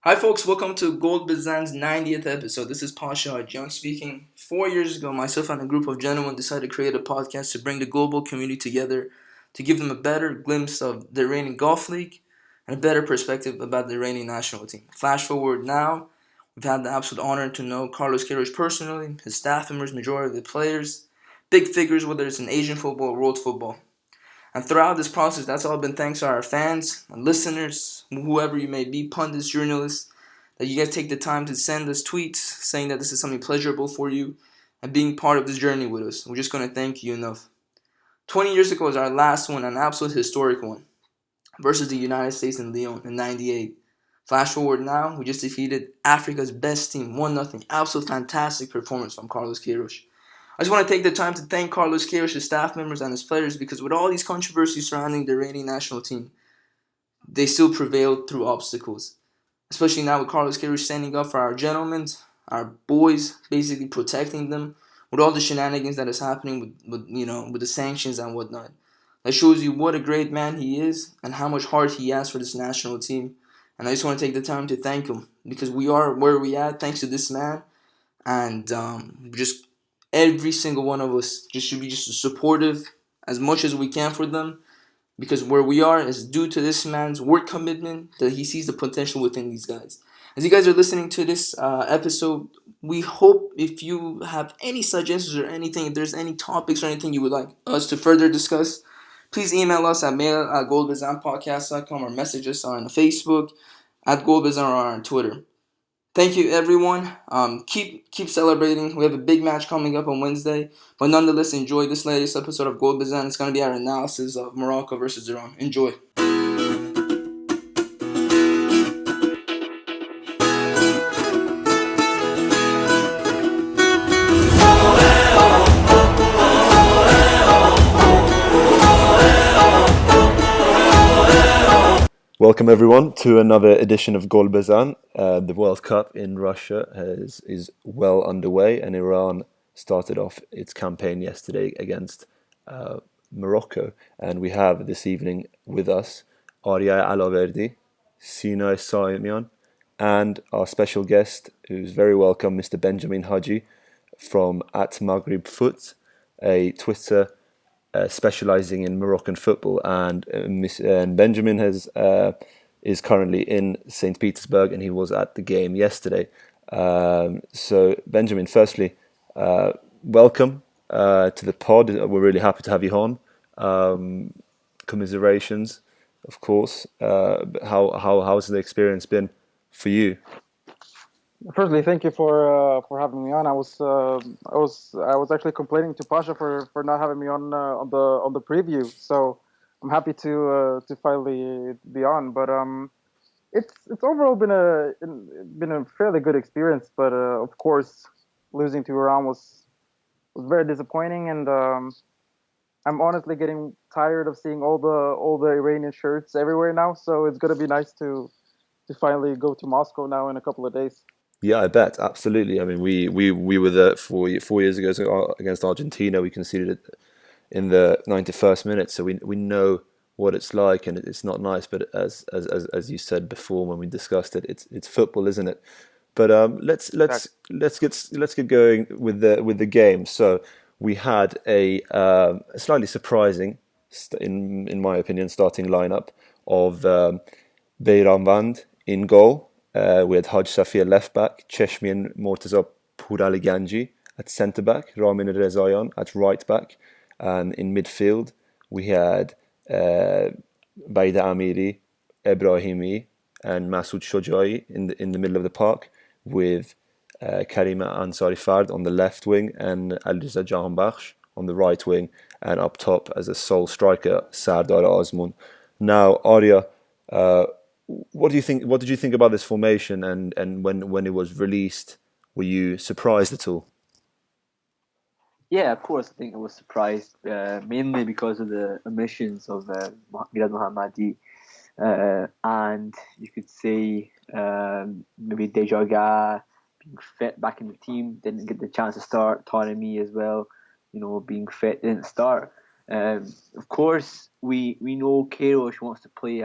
Hi, folks. Welcome to Gold Bezan's 90th episode. This is Pasha Young speaking. 4 years ago, myself and a group of gentlemen decided to create a podcast to bring the global community together to give them a better glimpse of the Iranian Golf League and a better perspective about the Iranian national team. Flash forward now, we've had the absolute honor to know Carlos Queiroz personally, his staff members, majority of the players, big figures, whether it's in Asian football or world football. And throughout this process, that's all been thanks to our fans, and listeners, whoever you may be, pundits, journalists, that you guys take the time to send us tweets saying that this is something pleasurable for you and being part of this journey with us. We're just going to thank you enough. 20 years ago was our last one, an absolute historic one, versus the United States in Lyon in 98. Flash forward now, we just defeated Africa's best team, 1-0. Absolute fantastic performance from Carlos Queiroz. I just want to take the time to thank Carlos Queiroz, his staff members, and his players because with all these controversies surrounding the Iranian national team, they still prevailed through obstacles. Especially now with Carlos Queiroz standing up for our gentlemen, our boys, basically protecting them with all the shenanigans that is happening with the sanctions and whatnot. That shows you what a great man he is and how much heart he has for this national team. And I just want to take the time to thank him because we are where we at thanks to this man, and just every single one of us just should be just supportive as much as we can for them because where we are is due to this man's work commitment that he sees the potential within these guys. As you guys are listening to this episode, we hope if you have any suggestions or anything, if there's any topics or anything you would like us to further discuss, please email us at mail@goldbazanpodcast.com or message us on Facebook at goldbazan or on Twitter. Thank you, everyone. Keep celebrating. We have a big match coming up on Wednesday, but nonetheless, enjoy this latest episode of Gold Bezan. It's going to be our analysis of Morocco versus Iran. Enjoy. Welcome everyone to another edition of Gol Bezan. The World Cup in Russia is well underway, and Iran started off its campaign yesterday against Morocco. And we have this evening with us Arya Alaverdi, Sina Saimian, and our special guest, who's very welcome, Mr. Benjamin Haji from at Maghrib Foot, a Twitter specializing in Moroccan football, and Benjamin is currently in St. Petersburg, and he was at the game yesterday. So Benjamin, firstly, welcome to the pod. We're really happy to have you on. Commiserations, of course. How's the experience been for you? Firstly, thank you for having me on. I was actually complaining to Pasha for not having me on the preview. So I'm happy to finally be on. But it's overall been a fairly good experience. But of course, losing to Iran was very disappointing, and I'm honestly getting tired of seeing all the Iranian shirts everywhere now. So it's gonna be nice to finally go to Moscow now in a couple of days. Yeah, I bet. Absolutely. I mean, we were there 4 years ago against Argentina. We conceded it in the 91st minute, so we know what it's like, and it's not nice. But as you said before when we discussed it, it's football, isn't it? But Exactly. let's get going with the game. So we had a slightly surprising, in my opinion, starting lineup of Beiran Vand in goal. We had Haj Safir left back, Cheshmi and Mortaza Pouraliganji at centre back, Ramin Rezayan at right back, and in midfield we had Baida Amiri, Ebrahimi, and Masoud Shojai in the middle of the park, with Karima Ansari Fard on the left wing and Alireza Jahanbakhsh on the right wing, and up top as a sole striker, Sardar Azmoun. Now, Arya, uh, what do you think? What did you think about this formation? And when it was released, were you surprised at all? Yeah, of course. I think I was surprised, mainly because of the omissions of Mirad Mohammadi, and you could say maybe Dejaga being fit back in the team didn't get the chance to start. Taremi as well, being fit didn't start. Of course, we know Queiroz wants to play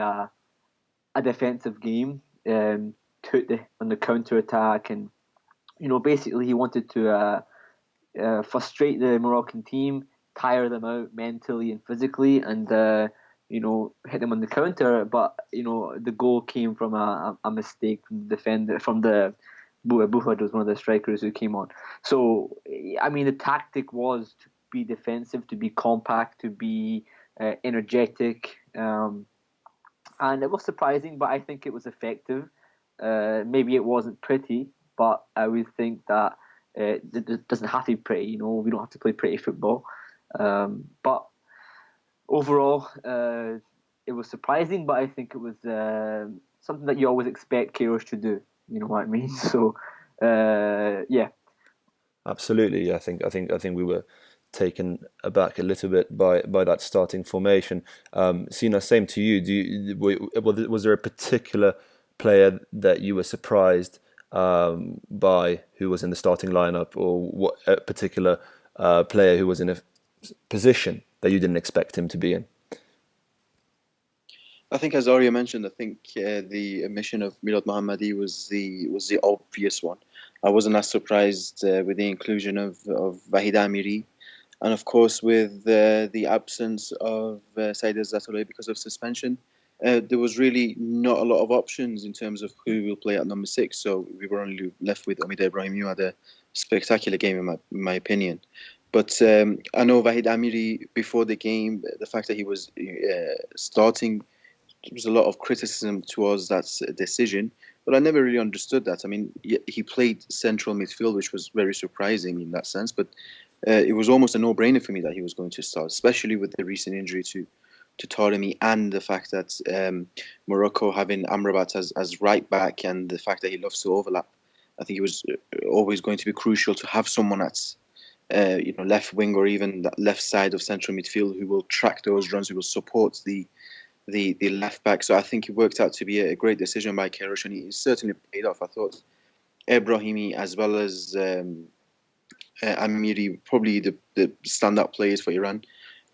a defensive game. took on the counter attack, and basically he wanted to frustrate the Moroccan team, tire them out mentally and physically, and hit them on the counter. But the goal came from a mistake from the defender, from the Buhad was one of the strikers who came on. So I mean, the tactic was to be defensive, to be compact, to be energetic, and it was surprising, but I think it was effective. Maybe it wasn't pretty, but I would think that it doesn't have to be pretty. We don't have to play pretty football. But overall, it was surprising, but I think it was something that you always expect Kairos to do. You know what I mean? So, yeah. Absolutely, I think we were taken aback a little bit by that starting formation. Sina, same to you. Was there a particular player that you were surprised by who was in the starting lineup, or what a particular player who was in a position that you didn't expect him to be in? I think, as Arya mentioned, I think the omission of Milad Mohammadi was the obvious one. I wasn't as surprised with the inclusion of Vahid Amiri, and of course with the absence of Saïd Zatoleh because of suspension. There was really not a lot of options in terms of who will play at number 6, so we were only left with Omid Ibrahim, who had a spectacular game in my opinion. But I know Vahid Amiri, before the game, the fact that he was starting, there was a lot of criticism towards that decision, but I never really understood that. I mean, he played central midfield, which was very surprising in that sense, but it was almost a no-brainer for me that he was going to start, especially with the recent injury to Taremi, and the fact that Morocco having Amrabat as right back, and the fact that he loves to overlap. I think it was always going to be crucial to have someone at left wing, or even that left side of central midfield, who will track those runs, who will support the left back. So I think it worked out to be a great decision by Kairos, and it certainly paid off. I thought Ebrahimi as well as Amiri probably the standout players for Iran.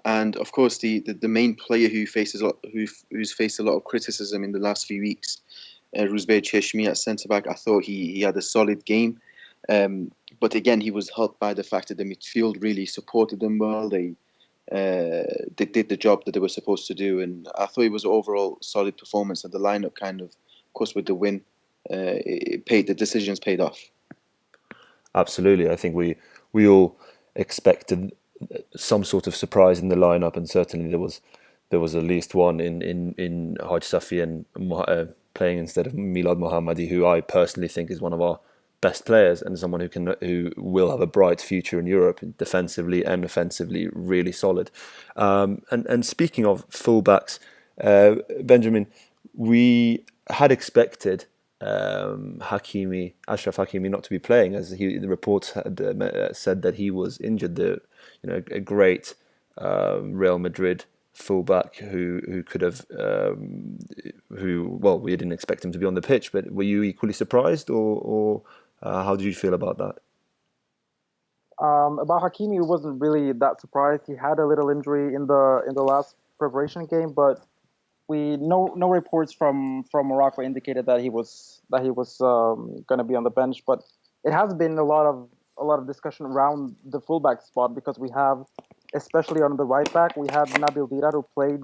And of course, the main player who's faced a lot of criticism in the last few weeks, Rouzbeh Cheshmi at centre back. I thought he had a solid game, but again, he was helped by the fact that the midfield really supported them well. They did the job that they were supposed to do, and I thought it was an overall solid performance. And the lineup kind of course, with the win, the decisions paid off. Absolutely, I think we all expected some sort of surprise in the lineup, and certainly there was at least one in Haj Safi and playing instead of Milad Mohammadi, who I personally think is one of our best players and someone who will have a bright future in Europe, defensively and offensively, really solid. And speaking of fullbacks, Benjamin, we had expected Ashraf Hakimi not to be playing, as the reports had said that he was injured. A great Real Madrid fullback who could have we didn't expect him to be on the pitch, but were you equally surprised, or how did you feel about that? About Hakimi, it wasn't really that surprised. He had a little injury in the last preparation game, but no reports from Morocco indicated that he was going to be on the bench. But it has been a lot of discussion around the fullback spot, because we have, especially on the right back, we had Nabil Dirar, who played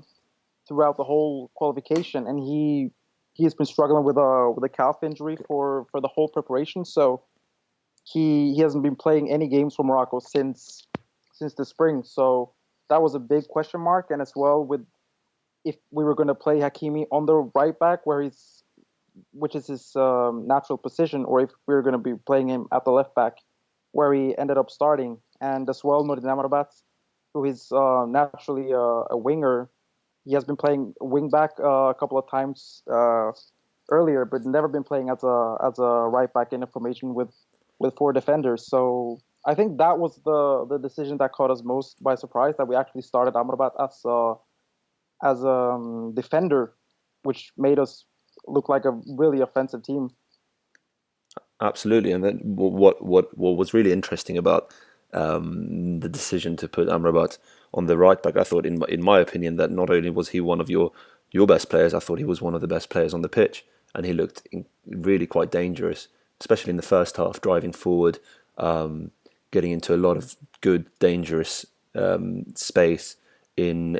throughout the whole qualification, and he has been struggling with a calf injury for the whole preparation. So he hasn't been playing any games for Morocco since the spring. So that was a big question mark. And as well, with if we were going to play Hakimi on the right back, which is his natural position, or if we were going to be playing him at the left back, where he ended up starting. And as well, Nordin Amrabat, who is naturally a winger, he has been playing wing back a couple of times earlier, but never been playing as a right back in a formation with 4 defenders. So I think that was the decision that caught us most by surprise, that we actually started Amrabat as a defender, which made us look like a really offensive team. Absolutely, and then what was really interesting about the decision to put Amrabat on the right back, I thought, in my opinion, that not only was he one of your best players, I thought he was one of the best players on the pitch. and he looked really quite dangerous, especially in the first half, driving forward, getting into a lot of good, dangerous space in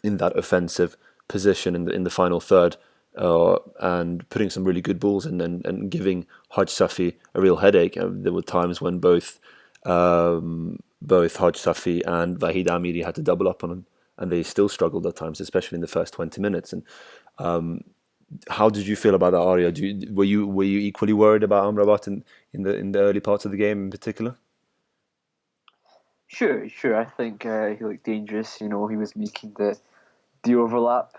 that offensive position in the final third, and putting some really good balls in and giving Haj Safi a real headache. There were times when both Haj Safi and Vahid Amiri had to double up on him, and they still struggled at times, especially in the first 20 minutes. And how did you feel about that, Arya? Were you equally worried about Amrabat in the early parts of the game in particular? Sure. I think he looked dangerous. You know, he was making the overlap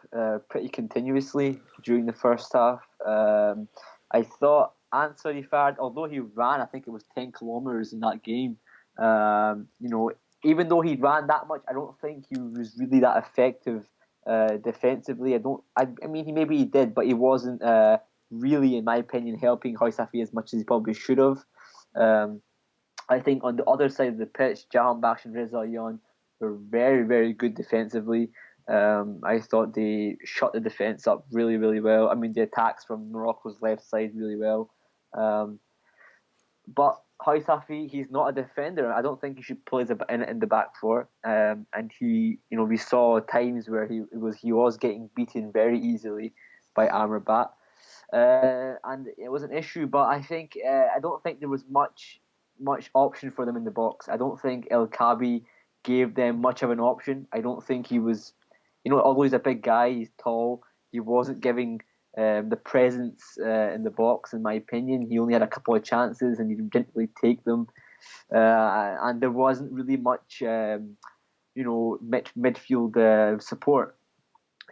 pretty continuously during the first half. I thought Ansar Ifard, although he ran, I think it was 10 kilometers in that game. You know, even though he ran that much, I don't think he was really that effective defensively. I mean, he did, but he wasn't really, in my opinion, helping Hoysafi as much as he probably should have. I think on the other side of the pitch, Jahan Baksh and Reza Yan were very, very good defensively. I thought they shut the defence up really, really well. I mean, the attacks from Morocco's left side really well. But Hoysafi, he's not a defender. I don't think he should play in the back four. And we saw times where he was getting beaten very easily by Amrabat. And it was an issue, but I don't think there was much option for them in the box. I don't think El Kabi gave them much of an option. I don't think he was, although he's a big guy, he's tall, he wasn't giving the presence in the box, in my opinion. He only had a couple of chances and he didn't really take them. And there wasn't really much, midfield support,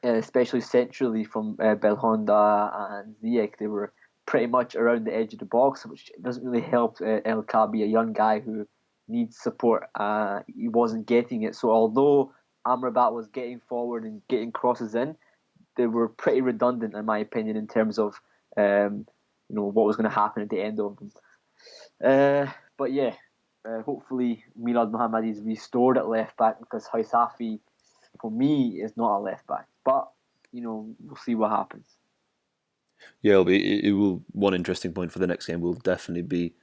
especially centrally from Belhonda and Ziyech. They were pretty much around the edge of the box, which doesn't really help El Kabi, a young guy who needs support. He wasn't getting it. So although Amrabat was getting forward and getting crosses in, they were pretty redundant, in my opinion, in terms of what was going to happen at the end of them. But yeah, hopefully Milad Mohammadi is restored at left back, because Hoysafi, for me, is not a left back. But we'll see what happens. Yeah, it will. One interesting point for the next game will definitely be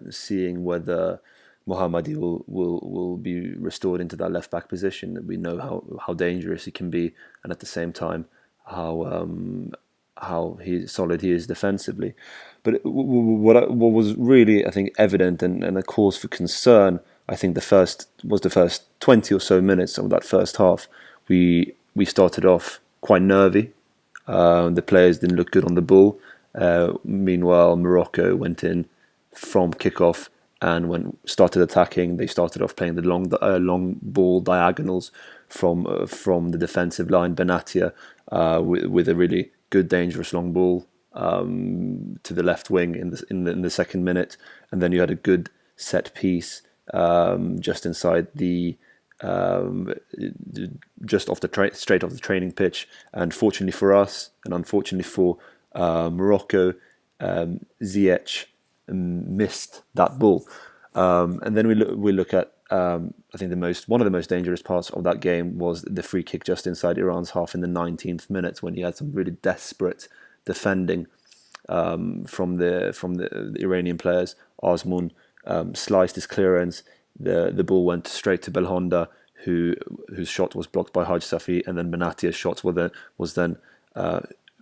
seeing whether Mohammadi will be restored into that left back position. We know how dangerous he can be, and at the same time how solid he is defensively. But what was really, I think, evident and a cause for concern, I think the first 20 or so minutes of that first half, we started off quite nervy. The players didn't look good on the ball. Meanwhile, Morocco went in from kickoff, and started attacking. They started off playing the long ball diagonals from the defensive line. Benatia with a really good, dangerous long ball to the left wing in the second minute, and then you had a good set piece just inside just straight off the training pitch. And fortunately for us, and unfortunately for Morocco, Ziyech missed that ball. And then we look at I think one of the most dangerous parts of that game was the free kick just inside Iran's half in the 19th minute, when he had some really desperate defending from the Iranian players. Azmoun sliced his clearance. The ball went straight to Belhonda, whose shot was blocked by Haj Safi, and then Benatia's shot was then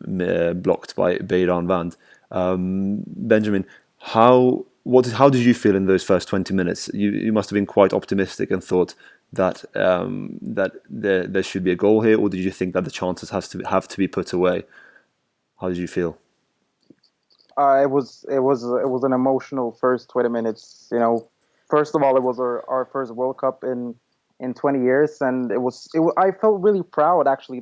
blocked by Beiran Vand. Benjamin, how did you feel in those first 20 minutes? You must have been quite optimistic and thought that there should be a goal here, or did you think that the chances have to be put away? How did you feel? It was an emotional first 20 minutes. First of all, it was our first World Cup in 20 years, and I felt really proud actually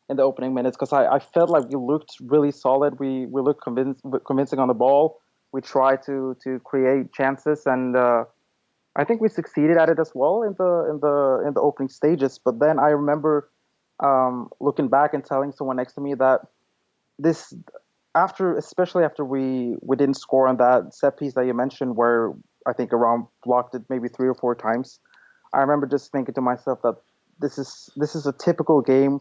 in the opening minutes, because I felt like we looked really solid. We looked convincing on the ball. We tried to create chances, and I think we succeeded at it as well in the opening stages. But then I remember looking back and telling someone next to me that especially after we didn't score on that set piece that you mentioned, where I think Iran blocked it maybe 3 or 4 times. I remember just thinking to myself that this is a typical game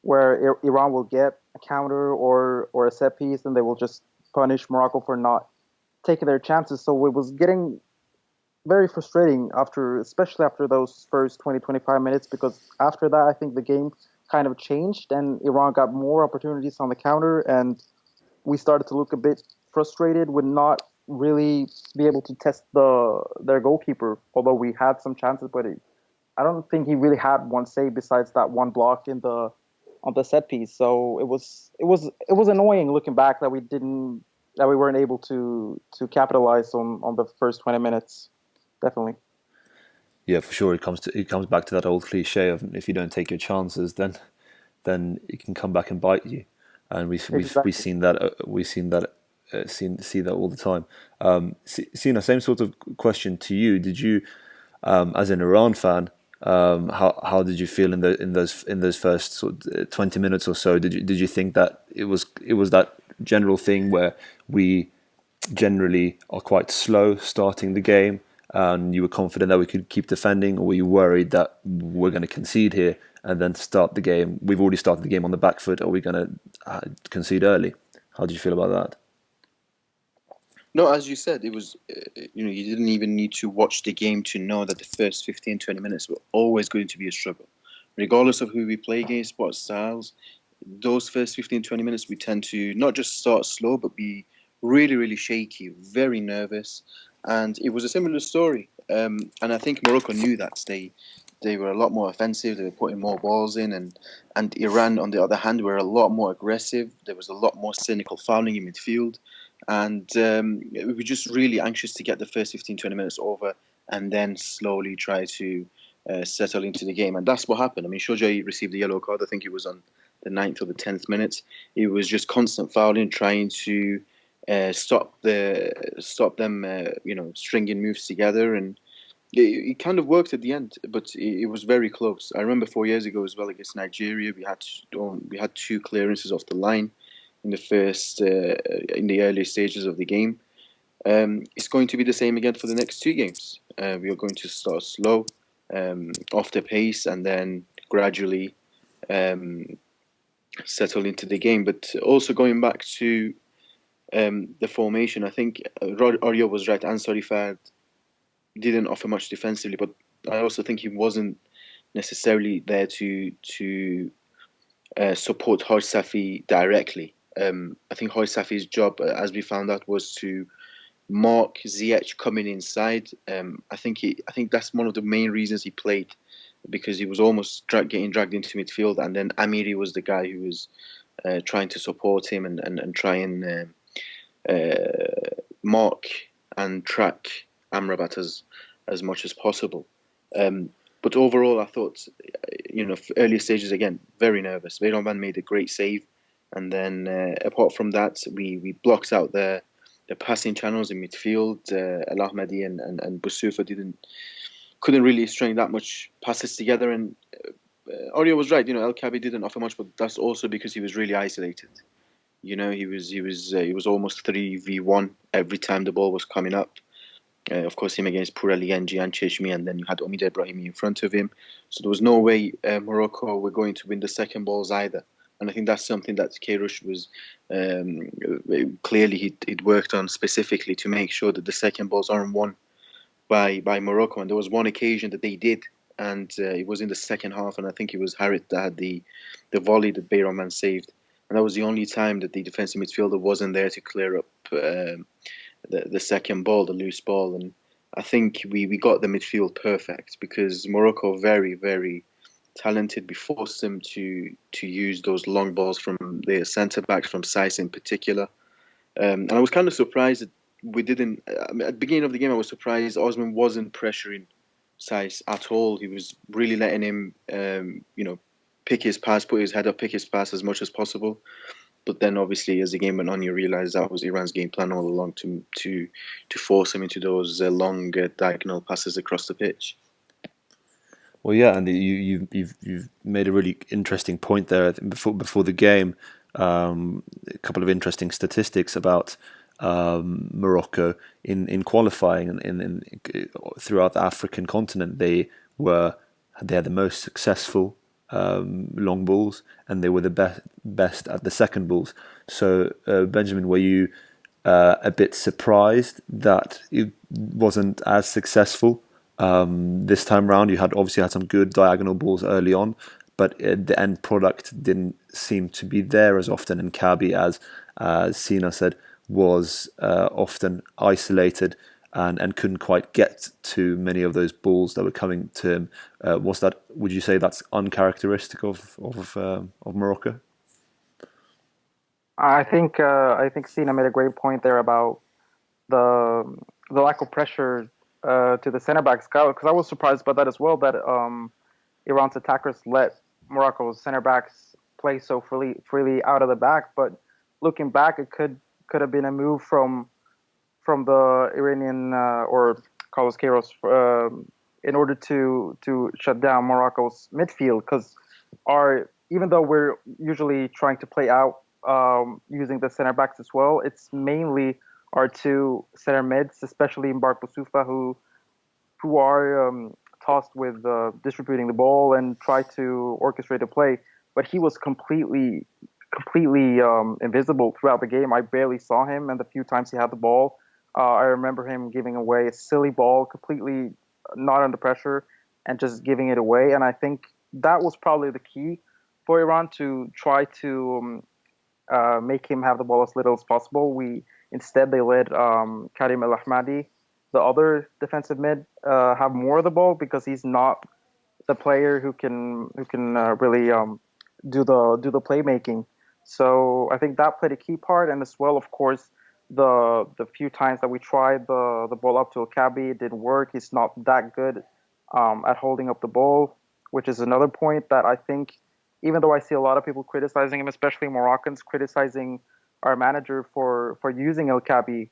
where Iran will get a counter or a set piece, and they will just punish Morocco for not taking their chances. So it was getting very frustrating especially after those first 20, 25 minutes, because after that, I think the game kind of changed and Iran got more opportunities on the counter, and we started to look a bit frustrated with not really be able to test their goalkeeper. Although we had some chances, but I don't think he really had one save besides that one block on the set piece. So it was annoying looking back that we weren't able to capitalize on the first 20 minutes. Definitely. Yeah, for sure. It comes back to that old cliche of if you don't take your chances, then it can come back and bite you. And we've Exactly. seen that see that all the time. Sina, same sort of question to you. Did you, as an Iran fan, how did you feel in those first sort of 20 minutes or so? Did you think that it was that general thing where we generally are quite slow starting the game, and you were confident that we could keep defending, or were you worried that we're going to concede here and then start the game? We've already started the game on the back foot. Are we going to concede early? How did you feel about that? No, as you said, it was, you didn't even need to watch the game to know that the first 15, 20 minutes were always going to be a struggle. Regardless of who we play against, what styles, those first 15, 20 minutes, we tend to not just start slow, but be really, really shaky, very nervous. And it was a similar story. And I think Morocco knew that. They were a lot more offensive. They were putting more balls in. And Iran, on the other hand, were a lot more aggressive. There was a lot more cynical fouling in midfield. And we were just really anxious to get the first 15, 20 minutes over and then slowly try to settle into the game. And that's what happened. I mean, Shoja received a yellow card. I think it was on the 9th or the 10th minute. It was just constant fouling, trying to stop them, stringing moves together. And it kind of worked at the end, but it was very close. I remember 4 years ago as well against Nigeria, we had two clearances off the line in the early stages of the game. It's going to be the same again for the next two games. We are going to start slow, off the pace, and then gradually settle into the game. But also going back to the formation, I think Aryo was right. Ansari Fad didn't offer much defensively, but I also think he wasn't necessarily there to support Haj Safi directly. I think Haj Safi's job, as we found out, was to mark Ziyech coming inside. I think that's one of the main reasons he played, because he was almost getting dragged into midfield, and then Amiri was the guy who was trying to support him and try and mark and track Amrabat as much as possible. But overall, I thought, earlier stages, again, very nervous. Veyronban made a great save. And then apart from that, we blocked out the passing channels in midfield. El Ahmadi and Boussoufa couldn't really string that much passes together. And Aria was right. El Kabi didn't offer much, but that's also because he was really isolated. He was almost 3v1 every time the ball was coming up. Of course, him against Pourali and Gian Cheshmi, and then you had Omid Ebrahimi in front of him. So there was no way Morocco were going to win the second balls either. And I think that's something that Queiroz was clearly he'd worked on specifically to make sure that the second balls aren't won by Morocco. And there was one occasion that they did, and it was in the second half. And I think it was Harit that had the volley that Bayraman saved. And that was the only time that the defensive midfielder wasn't there to clear up the second ball, the loose ball. And I think we got the midfield perfect, because Morocco very, very talented. We forced them to use those long balls from their centre backs, from Saiss in particular. And I was kind of surprised that we didn't. At the beginning of the game, I was surprised Osman wasn't pressuring Saiss at all. He was really letting him, pick his pass, put his head up, pick his pass as much as possible. But then, obviously, as the game went on, you realise that was Iran's game plan all along to force him into those long diagonal passes across the pitch. Well, yeah, and you've made a really interesting point there. I think before the game, a couple of interesting statistics about Morocco in qualifying and in throughout the African continent. They had the most successful long balls, and they were the best at the second balls. So, Benjamin, were you a bit surprised that it wasn't as successful this time round? You had obviously had some good diagonal balls early on, but the end product didn't seem to be there as often. And Kabi, as Sina said, was often isolated and couldn't quite get to many of those balls that were coming to him. Was that? Would you say that's uncharacteristic of Morocco? I think Sina made a great point there about the the lack of pressure to the center backs. Because I was surprised by that as well. That Iran's attackers let Morocco's center backs play so freely out of the back. But looking back, it could have been a move from the Iranian or Carlos Queiroz in order to shut down Morocco's midfield. Because our even though we're usually trying to play out using the center backs as well, it's mainly our two center mids, especially Mbark Boussoufa, who are tasked with distributing the ball and try to orchestrate the play. But he was completely invisible throughout the game. I barely saw him, and the few times he had the ball, I remember him giving away a silly ball, completely not under pressure, and just giving it away. And I think that was probably the key for Iran to try to make him have the ball as little as possible. Instead they let Karim El Ahmadi, the other defensive mid, have more of the ball because he's not the player who can really do the playmaking. So I think that played a key part, and as well, of course, the few times that we tried the ball up to Akabi, it didn't work. He's not that good at holding up the ball, which is another point that I think, even though I see a lot of people criticizing him, especially Moroccans criticizing our manager for using El Kabi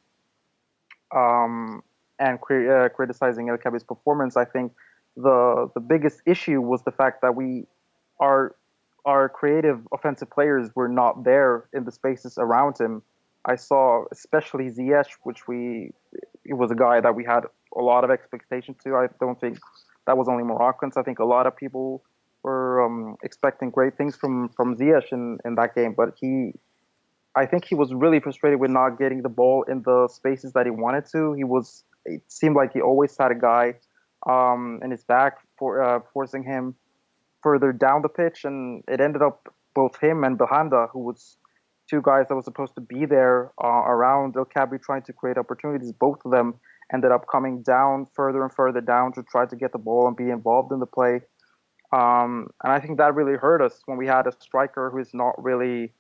and criticizing El Kabi's performance, I think the biggest issue was the fact that our our creative offensive players were not there in the spaces around him. I saw especially Ziyech, it was a guy that we had a lot of expectation to. I don't think that was only Moroccans. I think a lot of people were expecting great things from Ziyech in that game, but I think he was really frustrated with not getting the ball in the spaces that he wanted to. It seemed like he always had a guy in his back forcing him further down the pitch, and it ended up both him and Bahanda, who was two guys that were supposed to be there around El Kabri trying to create opportunities. Both of them ended up coming down further and further down to try to get the ball and be involved in the play. And I think that really hurt us when we had a striker who is not really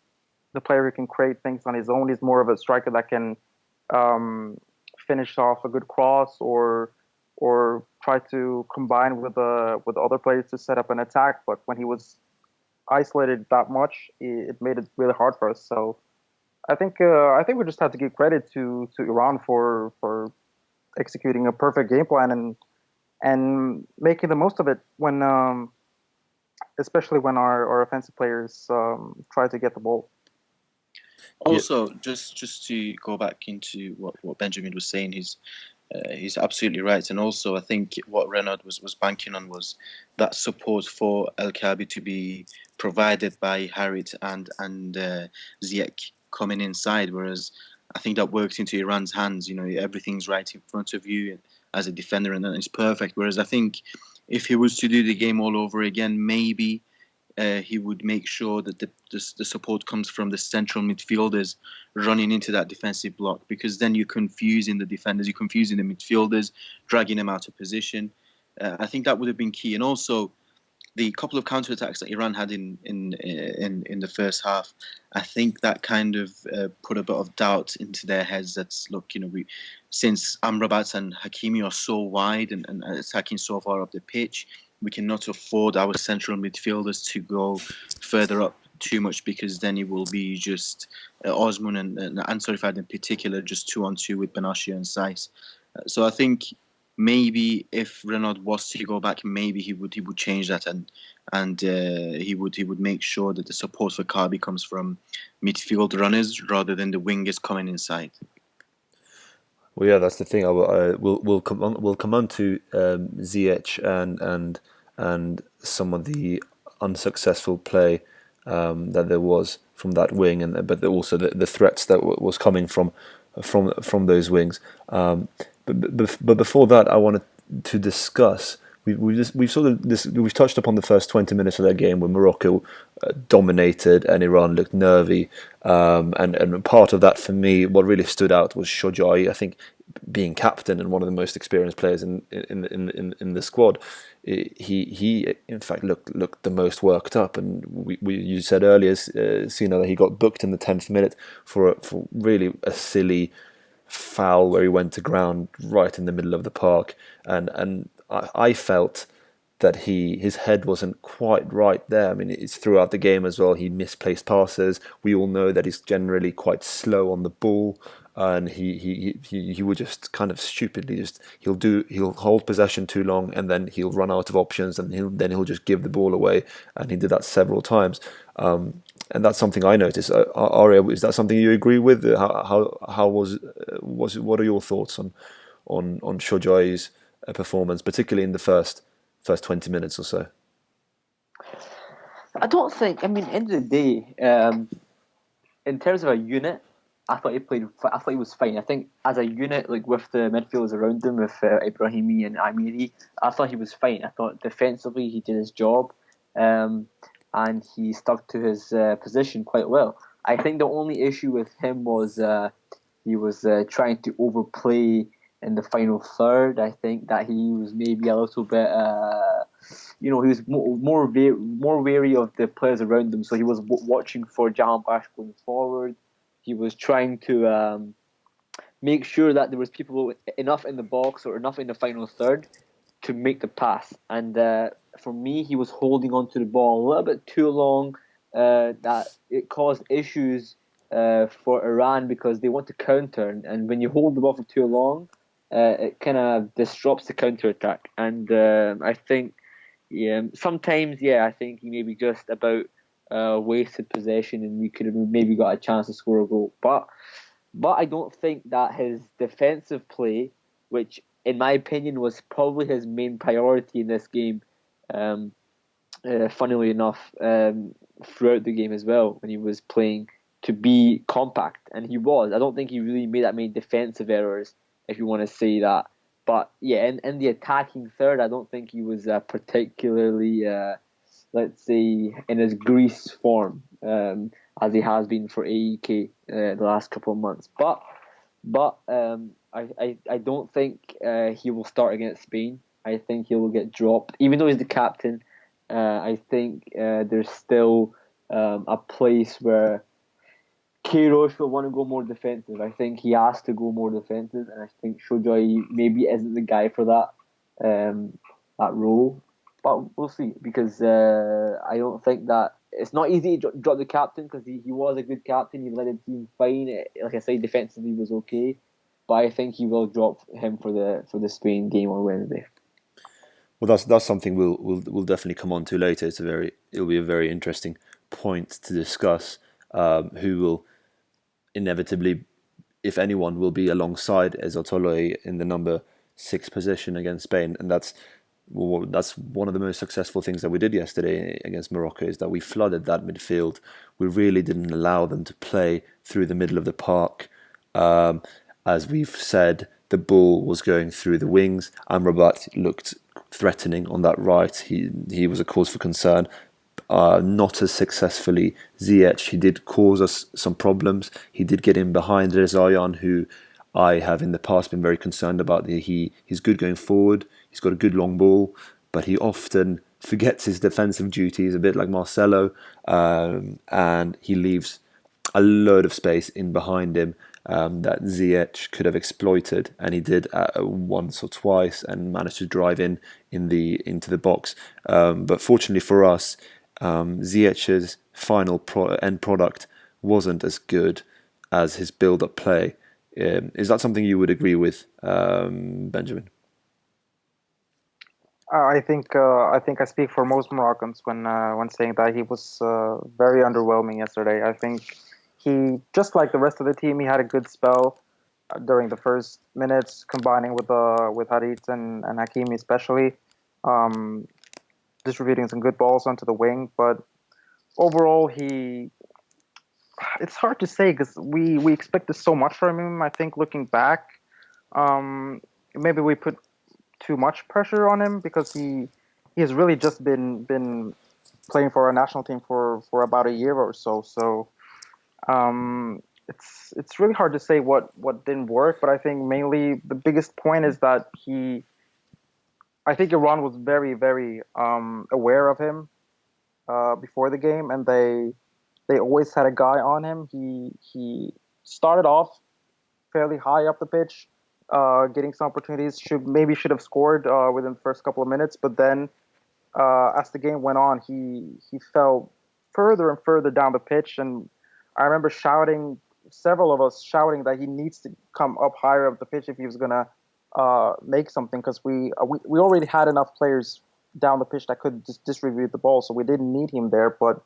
the player who can create things on his own. He's more of a striker that can finish off a good cross or try to combine with other players to set up an attack. But when he was isolated that much, it made it really hard for us. So I think we just have to give credit to Iran for executing a perfect game plan and making the most of it when especially when our offensive players try to get the ball. Also, just to go back into what Benjamin was saying, he's absolutely right. And also, I think what Renaud was banking on was that support for El Kabi to be provided by Harit and Ziyech coming inside. Whereas I think that worked into Iran's hands. You know, everything's right in front of you as a defender, and then it's perfect. Whereas I think if he was to do the game all over again, maybe he would make sure that the support comes from the central midfielders running into that defensive block, because then you're confusing the defenders, you're confusing the midfielders, dragging them out of position. I think that would have been key. And also, the couple of counterattacks that Iran had in the first half, I think that kind of put a bit of doubt into their heads. That's, look, you know, since Amrabat and Hakimi are so wide and attacking so far up the pitch, we cannot afford our central midfielders to go further up too much, because then it will be just Osman and Ansari Fad in particular, just 2-on-2 with Benatia and Saiss. So I think maybe if Renaud was to go back, maybe he would change that and he would make sure that the support for Kabi comes from midfield runners rather than the wingers coming inside. Well, yeah, that's the thing. We'll come on to Ziyech and some of the unsuccessful play that there was from that wing, but also the threats that was coming from those wings. But before that, I wanted to discuss. We've touched upon the first 20 minutes of that game where Morocco dominated and Iran looked nervy, and part of that for me, what really stood out was Shojai. I think being captain and one of the most experienced players in the squad, he in fact looked the most worked up. And you said earlier, Sina, that he got booked in the 10th minute for really a silly foul where he went to ground right in the middle of the park, and I felt that his head wasn't quite right there. I mean, it's throughout the game as well. He misplaced passes. We all know that he's generally quite slow on the ball, and he would just kind of stupidly he'll hold possession too long, and then he'll run out of options, and he'll just give the ball away, and he did that several times. And that's something I noticed. Aria, is that something you agree with? How was it? What are your thoughts on Shojai's performance, particularly in the first 20 minutes or so? I don't think. I mean, end of the day, in terms of a unit, I thought he played. I thought he was fine. I think as a unit, like with the midfielders around him, with Ibrahimi and Amiri, I thought he was fine. I thought defensively he did his job, and he stuck to his position quite well. I think the only issue with him was he was trying to overplay in the final third. I think that he was maybe a little bit, he was more wary of the players around him. So he was watching for Jahan Bash going forward. He was trying to make sure that there was people enough in the box or enough in the final third to make the pass. And for me, he was holding on to the ball a little bit too long. That it caused issues for Iran because they want to counter, and when you hold the ball for too long, it kind of disrupts the counter attack. And I think, sometimes, I think he maybe just about wasted possession, and we could have maybe got a chance to score a goal. But I don't think that his defensive play, which in my opinion was probably his main priority in this game, funnily enough, throughout the game as well, when he was playing to be compact, and he was. I don't think he really made that many defensive errors, if you want to say that. But in the attacking third, I don't think he was particularly, let's say, in his Greece form, as he has been for AEK the last couple of months. But I don't think he will start against Spain. I think he will get dropped, even though he's the captain. I think there's still a place where Queiroz will want to go more defensive. I think he has to go more defensive, and I think Shojai maybe isn't the guy for that role. But we'll see, because I don't think that it's not easy to drop the captain, because he was a good captain. He led the team fine. Like I said, defensively he was okay, but I think he will drop him for the Spain game on Wednesday. Well, that's something we'll definitely come on to later. It'll be a very interesting point to discuss. Who will inevitably, if anyone, will be alongside Ezotoloi in the number 6 position against Spain, and that's one of the most successful things that we did yesterday against Morocco, is that we flooded that midfield. We really didn't allow them to play through the middle of the park. As we've said, the ball was going through the wings. Amrabat looked threatening on that right. He was a cause for concern. Not as successfully Ziyech. He did cause us some problems. He did get in behind Rezayan, who I have in the past been very concerned about. He's good going forward. He's got a good long ball, but he often forgets his defensive duties, a bit like Marcelo, and he leaves a load of space in behind him that Ziyech could have exploited, and he did once or twice and managed to drive into the box. But fortunately for us, Ziyech's final end product wasn't as good as his build-up play. Is that something you would agree with, Benjamin? I think I speak for most Moroccans when saying that he was very underwhelming yesterday. I think he, just like the rest of the team, he had a good spell during the first minutes, combining with Harit and Hakimi especially. distributing some good balls onto the wing. But overall, it's hard to say because we expected so much from him. I think looking back, um, maybe we put too much pressure on him because he has really just been playing for our national team for about a year or so. So it's really hard to say what didn't work. But I think mainly the biggest point is that I think Iran was very aware of him before the game, and they always had a guy on him. He started off fairly high up the pitch, getting some opportunities. Should have scored within the first couple of minutes, but then as the game went on, he fell further and further down the pitch, and I remember several of us shouting that he needs to come up higher up the pitch if he was gonna make something, because we already had enough players down the pitch that could just distribute the ball, so we didn't need him there. But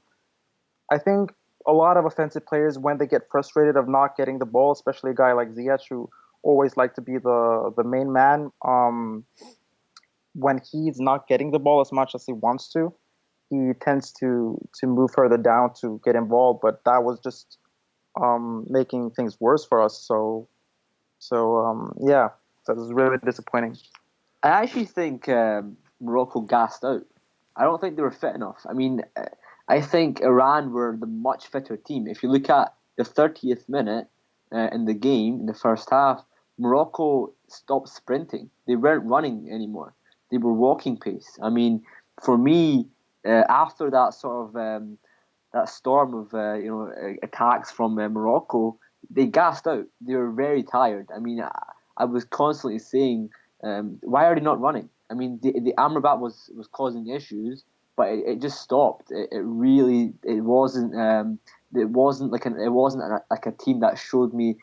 I think a lot of offensive players, when they get frustrated of not getting the ball, especially a guy like Ziyech, who always like to be the main man, when he's not getting the ball as much as he wants to, he tends to move further down to get involved. But that was just making things worse for us. Yeah, that was really disappointing. I actually think Morocco gassed out. I don't think they were fit enough. I mean, I think Iran were the much fitter team. If you look at the 30th minute in the game, in the first half, Morocco stopped sprinting. They weren't running anymore. They were walking pace. I mean, for me, after that sort of that storm of attacks from Morocco, they gassed out. They were very tired. I mean, I was constantly saying, why are they not running? I mean, the Amrabat was causing issues, but it just stopped. It wasn't like a team that showed me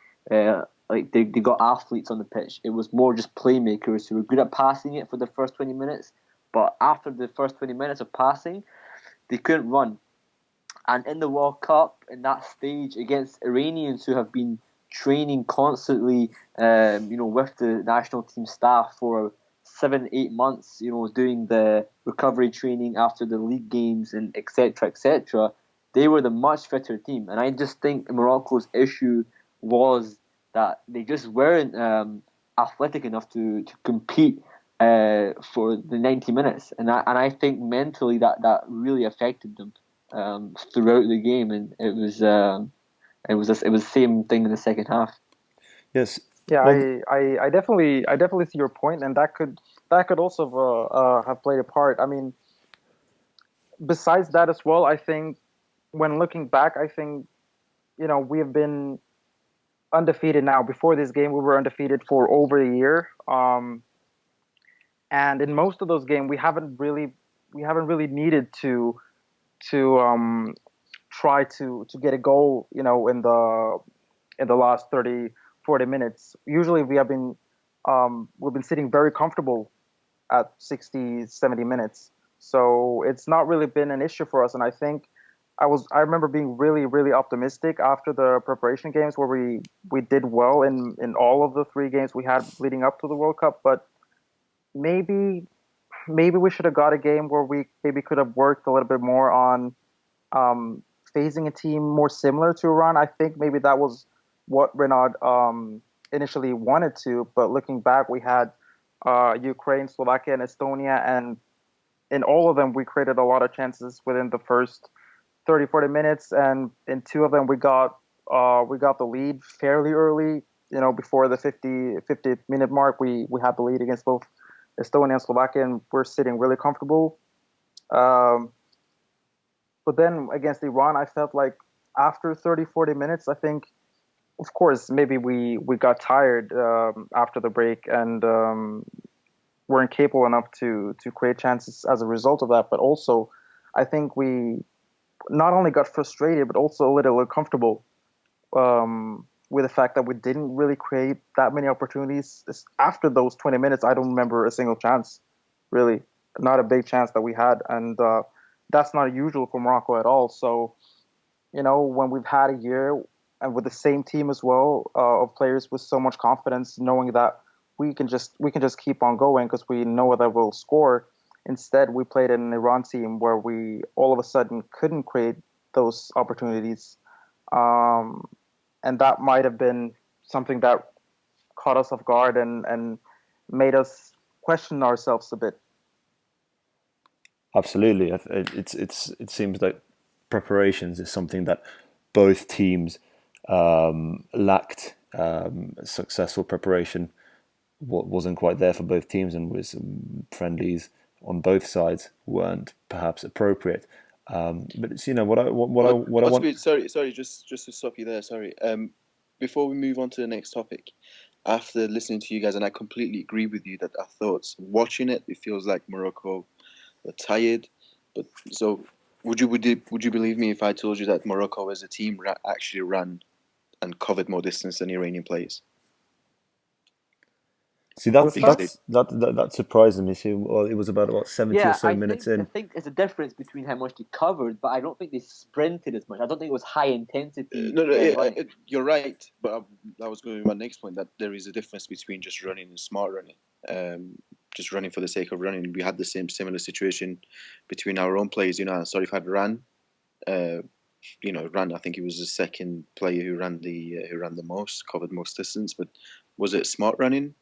like they got athletes on the pitch. It was more just playmakers who were good at passing it for the first 20 minutes, but after the first 20 minutes of passing, they couldn't run. And in the World Cup, in that stage against Iranians who have been training constantly, with the national team staff for 7-8 months, doing the recovery training after the league games and etc., they were the much fitter team. And I just think Morocco's issue was that they just weren't athletic enough to compete for the 90 minutes. And I think mentally that really affected them throughout the game, and it was the same thing in the second half. Yes. Yeah, Well, I definitely see your point, and that could also have played a part. I mean, besides that as well, I think when looking back, I think we have been undefeated now. Before this game, we were undefeated for over a year, and in most of those games, we haven't really needed to try to get a goal, in the last 30, 40 minutes. Usually we've been sitting very comfortable at 60, 70 minutes. So it's not really been an issue for us. And I think I remember being really optimistic after the preparation games where we did well in all of the three games we had leading up to the World Cup. But maybe we should have got a game where we maybe could have worked a little bit more on phasing a team more similar to Iran. I think maybe that was what Renaud initially wanted to, but looking back, we had Ukraine, Slovakia, and Estonia, and in all of them, we created a lot of chances within the first 30, 40 minutes, and in two of them, we got the lead fairly early. Before the 50th minute mark, we had the lead against both Estonia and Slovakia, and we're sitting really comfortable. But then against Iran, I felt like after 30, 40 minutes, I think, of course, maybe we got tired after the break and weren't capable enough to create chances as a result of that. But also, I think we not only got frustrated, but also a little uncomfortable with the fact that we didn't really create that many opportunities. After those 20 minutes, I don't remember a single chance, really. Not a big chance that we had. And that's not usual for Morocco at all. So, when we've had a year and with the same team as well of players with so much confidence, knowing that we can just keep on going because we know that we'll score, Instead, we played an Iran team where we all of a sudden couldn't create those opportunities, um, and that might have been something that caught us off guard and made us question ourselves a bit. Absolutely. It seems like preparations is something that both teams lacked. Successful preparation wasn't quite there for both teams, and was friendlies on both sides weren't perhaps appropriate. But it's, what I want. Possibly, sorry, just to stop you there. Sorry. Before we move on to the next topic, after listening to you guys, and I completely agree with you that our thoughts watching it, it feels like Morocco are tired. But so, would you believe me if I told you that Morocco as a team actually ran and covered more distance than Iranian players? See, With that, that surprised me. See, well, it was about what 70 or Yeah, so minutes I in. think there's a difference between how much they covered, but I don't think they sprinted as much. I don't think it was high intensity No, running. you're right. But that was going to be my next point. That there is a difference between just running and smart running. Just running for the sake of running. We had the similar situation between our own players. Sorry if I'd ran. Ran. I think he was the second player who ran the most, covered most distance. But was it smart running?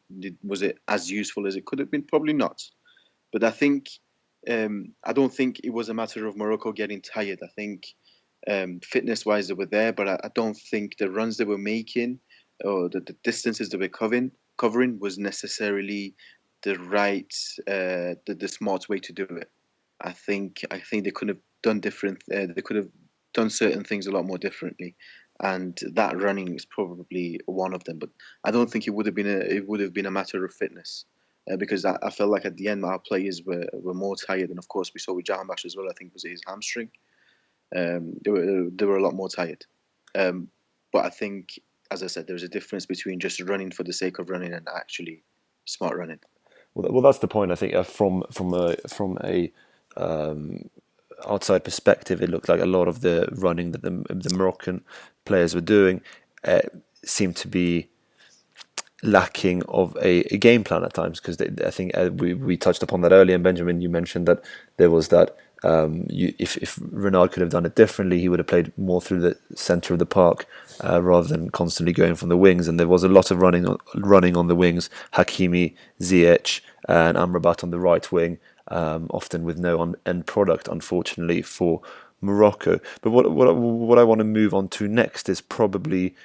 Was it as useful as it could have been? Probably not. But I think I don't think it was a matter of Morocco getting tired. I think fitness-wise they were there, but I don't think the runs they were making or the distances they were covering was necessarily the right, the smart way to do it. I think they could have done different. They could have done certain things a lot more differently, and that running is probably one of them. But I don't think it would have been a matter of fitness. Because I felt like at the end our players were more tired, and of course we saw with Jahanbash as well. I think was it his hamstring. They were a lot more tired. But I think, as I said, there's a difference between just running for the sake of running and actually smart running. Well, that's the point. I think from a outside perspective, it looked like a lot of the running that the Moroccan players were doing seemed to be lacking of a game plan at times, because I think we touched upon that earlier. And Benjamin, you mentioned that there was that if Renard could have done it differently, he would have played more through the centre of the park rather than constantly going from the wings. And there was a lot of running on the wings. Hakimi, Ziyech, and Amrabat on the right wing, often with no end product, unfortunately, for Morocco. But what I want to move on to next is probably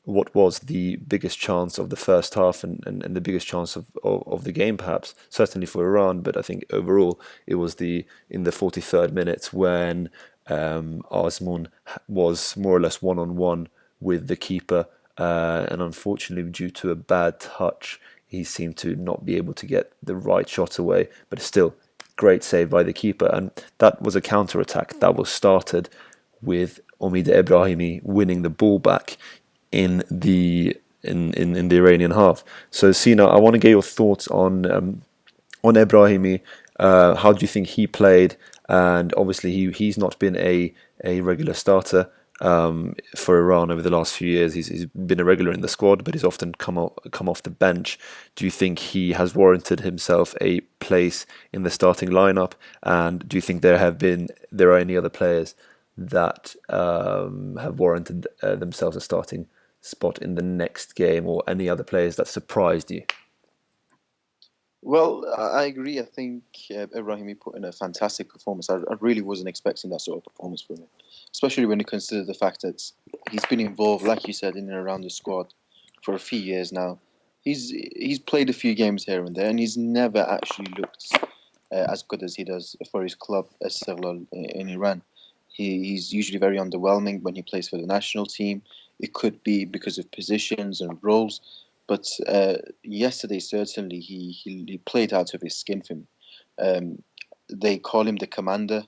what was the biggest chance of the first half and the biggest chance of the game, perhaps, certainly for Iran. But I think overall it was in the 43rd minute when Azmoun was more or less one-on-one with the keeper, and unfortunately due to a bad touch he seemed to not be able to get the right shot away, but still great save by the keeper. And that was a counter-attack that was started with Omid Ebrahimi winning the ball back in the Iranian half. So Sina, I want to get your thoughts on Ebrahimi. How do you think he played? And obviously he's not been a regular starter for Iran over the last few years. He's been a regular in the squad, but he's often come off the bench. Do you think he has warranted himself a place in the starting lineup? And do you think there are any other players that have warranted themselves a starting spot in the next game, or any other players that surprised you? Well, I agree. I think Ibrahimi put in a fantastic performance. I really wasn't expecting that sort of performance from him, especially when you consider the fact that he's been involved, like you said, in and around the squad for a few years now. He's played a few games here and there, and he's never actually looked as good as he does for his club, Esteghlal, in Iran. He's usually very underwhelming when he plays for the national team. It could be because of positions and roles, but yesterday certainly he played out of his skin for me. They call him the commander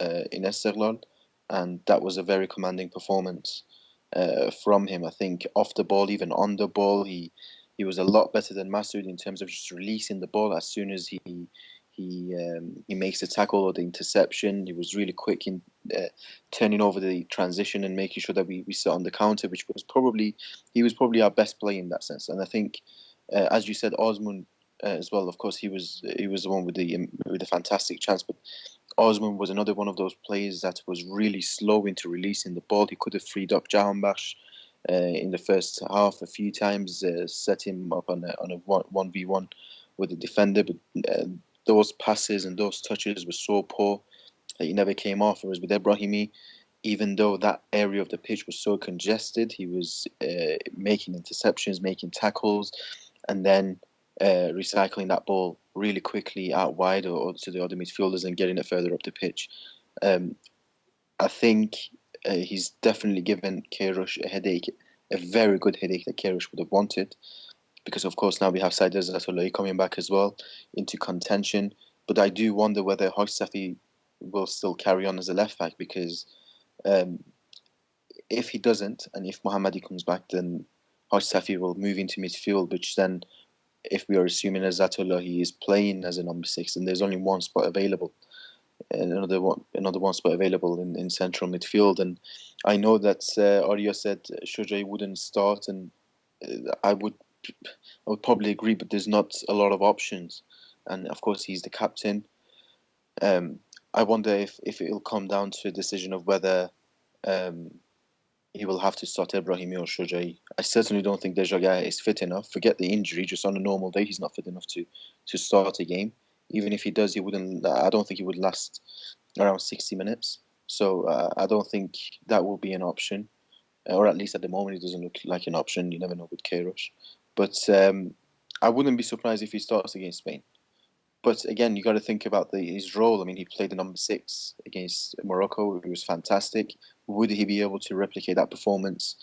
in Esteghlal, and that was a very commanding performance from him. I think off the ball, even on the ball, he was a lot better than Masoud in terms of just releasing the ball as soon as he makes the tackle or the interception. He was really quick in turning over the transition and making sure that we sit on the counter, which was probably our best play in that sense. And I think, as you said, Osman as well. Of course, he was the one with the fantastic chance, but Osman was another one of those players that was really slow into releasing the ball. He could have freed up Jahanbakhsh in the first half a few times, set him up on a 1v1 with the defender, but those passes and those touches were so poor that he never came off. Whereas with Ebrahimi, even though that area of the pitch was so congested, he was making interceptions, making tackles, and then recycling that ball really quickly out wide or to the other midfielders and getting it further up the pitch. I think he's definitely given Queiroz a headache, a very good headache that Queiroz would have wanted, because of course now we have Saider Zatolai coming back as well into contention. But I do wonder whether Safi will still carry on as a left back, because if he doesn't, and if Mohammadi comes back, then Safi will move into midfield, which then, if we are assuming as Zatollah he is playing as a number 6, and there's only one spot available, and another one spot available in central midfield. And I know that Arya said Shujai wouldn't start, and I would probably agree, but there's not a lot of options, and of course he's the captain. I wonder if it'll come down to a decision of whether he will have to start Ebrahimi or Shujai. I certainly don't think Dejaga is fit enough. Forget the injury, just on a normal day, he's not fit enough to start a game. Even if he does, he wouldn't. I don't think he would last around 60 minutes. So I don't think that will be an option, or at least at the moment, it doesn't look like an option. You never know with Queiroz. But I wouldn't be surprised if he starts against Spain. But again, you got to think about his role. I mean, he played the number 6 against Morocco. He was fantastic. Would he be able to replicate that performance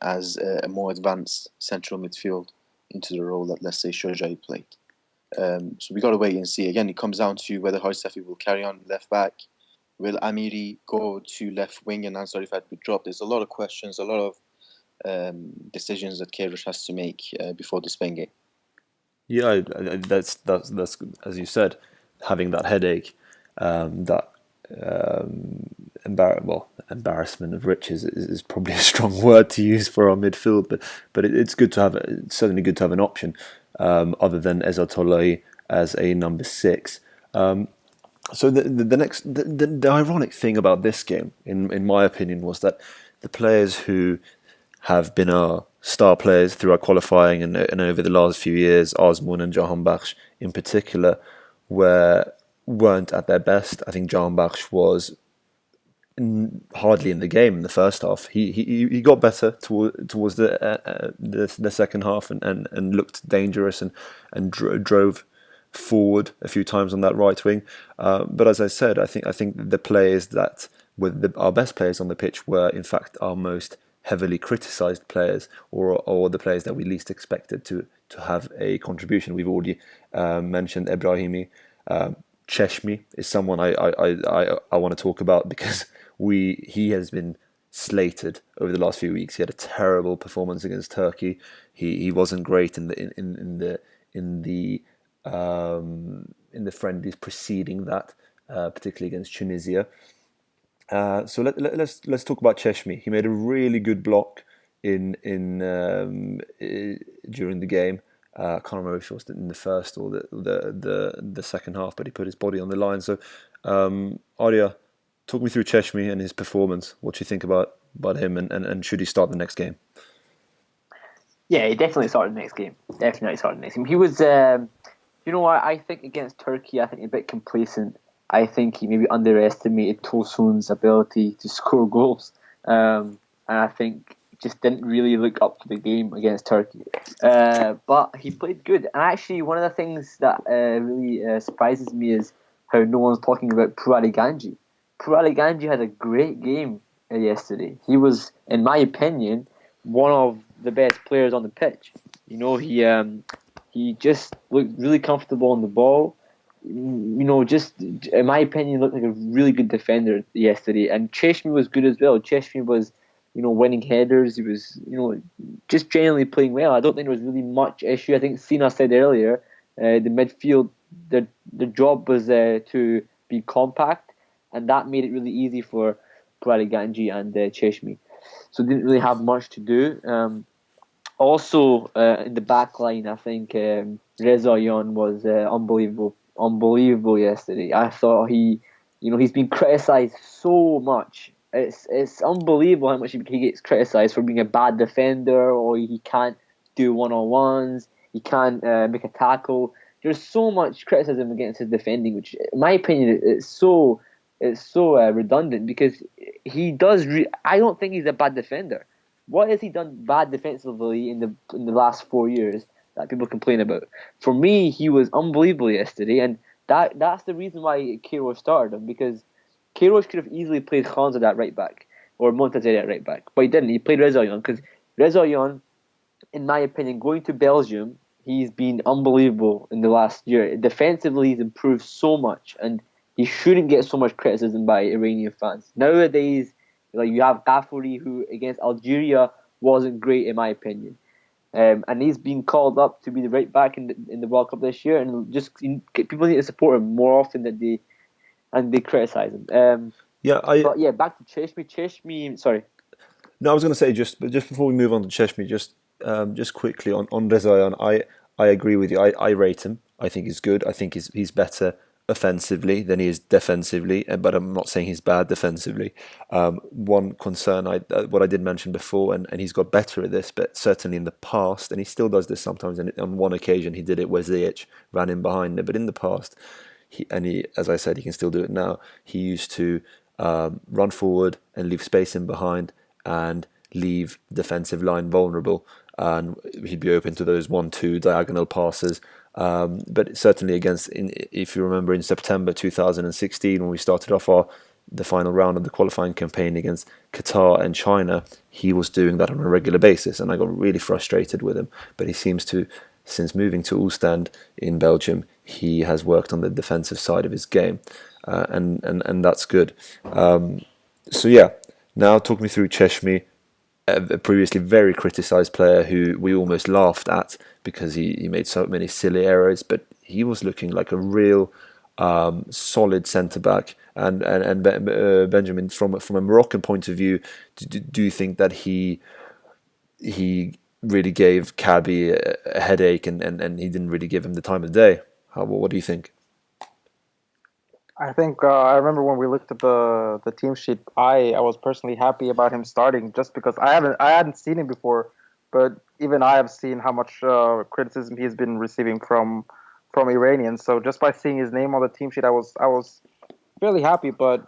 as a more advanced central midfield into the role that, let's say, Shojai played? So we got to wait and see. Again, it comes down to whether Safi will carry on left back. Will Amiri go to left wing and Ansari Fat be dropped? There's a lot of questions, a lot of decisions that Queiroz has to make before the Spain game. Yeah, that's as you said, having that headache, that embarrassment of riches is probably a strong word to use for our midfield, but it's good to have. It's certainly good to have an option other than Ezatolai as a number 6. So the ironic thing about this game, in my opinion, was that the players who have been our star players through our qualifying and over the last few years, Osman and Jahanbakhsh in particular, weren't at their best. I think Jahanbakhsh was hardly in the game in the first half. He got better towards the second half and looked dangerous and drove forward a few times on that right wing. But as I said, I think the players that were our best players on the pitch were in fact our most heavily criticised players, or the players that we least expected to have a contribution. We've already mentioned Ebrahimi. Cheshmi is someone I want to talk about, because he has been slated over the last few weeks. He had a terrible performance against Turkey. He wasn't great in the friendlies preceding that, particularly against Tunisia. So let's talk about Cheshmi. He made a really good block in during the game. I can't remember if it was in the first or the second half, but he put his body on the line. So, Arya, talk me through Cheshmi and his performance. What do you think about him, and should he start the next game? Yeah, he definitely started the next game. He was, I think against Turkey, I think a bit complacent. I think he maybe underestimated Tosun's ability to score goals. And I think just didn't really look up to the game against Turkey. But he played good. And actually, one of the things that really surprises me is how no one's talking about Purali Ganji. Purali Ganji had a great game yesterday. He was, in my opinion, one of the best players on the pitch. He just looked really comfortable on the ball. Just in my opinion, looked like a really good defender yesterday. And Cheshmi was good as well. Cheshmi was, winning headers. He was, just generally playing well. I don't think there was really much issue. I think Sina said earlier, the midfield, the job was to be compact, and that made it really easy for Purali Ganji and Cheshmi. So didn't really have much to do. Also, in the back line, I think Reza Yon was unbelievable yesterday. I thought he's been criticised so much. It's unbelievable how much he gets criticised for being a bad defender, or he can't do one-on-ones, he can't make a tackle. There's so much criticism against his defending, which, in my opinion, it's so redundant because he does. I don't think he's a bad defender. What has he done bad defensively in the last 4 years that people complain about? For me, he was unbelievable yesterday, and that's the reason why Queiroz started him, because Queiroz could have easily played Khanzad at right back or Montazeri at right back, but he didn't. He played Reza Yon because Reza Yon, in my opinion, going to Belgium, he's been unbelievable in the last year. Defensively, he's improved so much, and he shouldn't get so much criticism by Iranian fans. Nowadays, like, you have Ghafouri, who against Algeria wasn't great in my opinion, and he's been called up to be the right back in the World Cup this year, and just people need to support him more often than they criticize him. Yeah, But yeah, back to Cheshmi. Cheshmi, sorry. No, I was going to say just before we move on to Cheshmi, just quickly on Rezayan, I agree with you. I rate him. I think he's good. I think he's better offensively than he is defensively, but I'm not saying he's bad defensively. One concern, what I did mention before, and he's got better at this, but certainly in the past, and he still does this sometimes. And on one occasion, he did it where Ziyech ran in behind him, but in the past, as I said, he can still do it now. He used to run forward and leave space in behind and leave defensive line vulnerable, and he'd be open to those 1-2 diagonal passes. But certainly if you remember, in September 2016, when we started off the final round of the qualifying campaign against Qatar and China, he was doing that on a regular basis, and I got really frustrated with him. But he seems to, since moving to Ostend in Belgium, he has worked on the defensive side of his game, and that's good. So yeah, now talk me through Cheshmi, a previously very criticised player who we almost laughed at because he made so many silly errors, but he was looking like a real solid centre back. And Benjamin, from a Moroccan point of view, do you think that he really gave Kabi a headache, and he didn't really give him the time of day? What do you think? I think I remember when we looked at the team sheet. I was personally happy about him starting just because I hadn't seen him before, but even I have seen how much criticism he's been receiving from Iranians. So just by seeing his name on the team sheet, I was fairly happy. But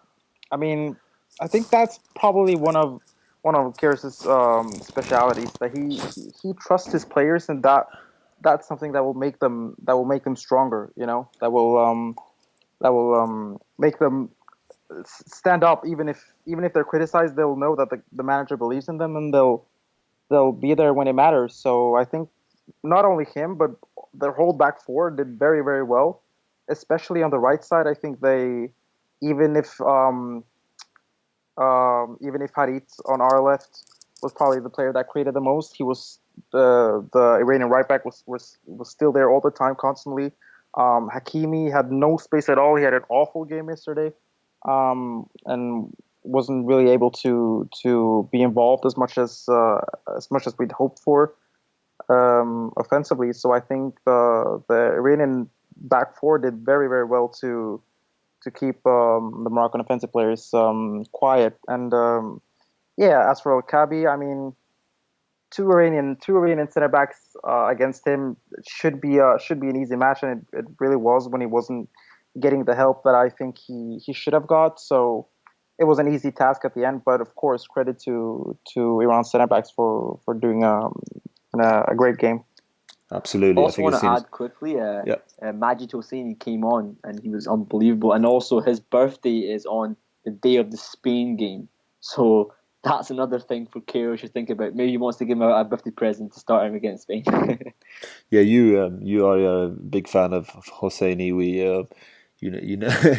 I mean, I think that's probably one of Kyrgios's specialities, that he trusts his players, and that's something that will make them stronger. That will make them stand up, even if they're criticized. They'll know that the manager believes in them, and they'll be there when it matters. So I think not only him, but their whole back four did very, very well, especially on the right side. I think they, even if Harit on our left was probably the player that created the most, he was the Iranian right back was still there all the time, constantly. Hakimi had no space at all. He had an awful game yesterday, and wasn't really able to be involved as much as we'd hoped for offensively. So I think the Iranian back four did very, very well to keep the Moroccan offensive players quiet. And yeah, as for Kabi, I mean, two Iranian center backs against him should be an easy match, and it really was when he wasn't getting the help that I think he should have got. So it was an easy task at the end. But of course, credit to Iran center backs for doing a great game. Absolutely. Also, want to add quickly, yeah. Majid Hosseini came on and he was unbelievable. And also, his birthday is on the day of the Spain game, so that's another thing for Cairo to think about. Maybe he wants to give him a birthday present to start him against Spain. Yeah, you are a big fan of Hosseini.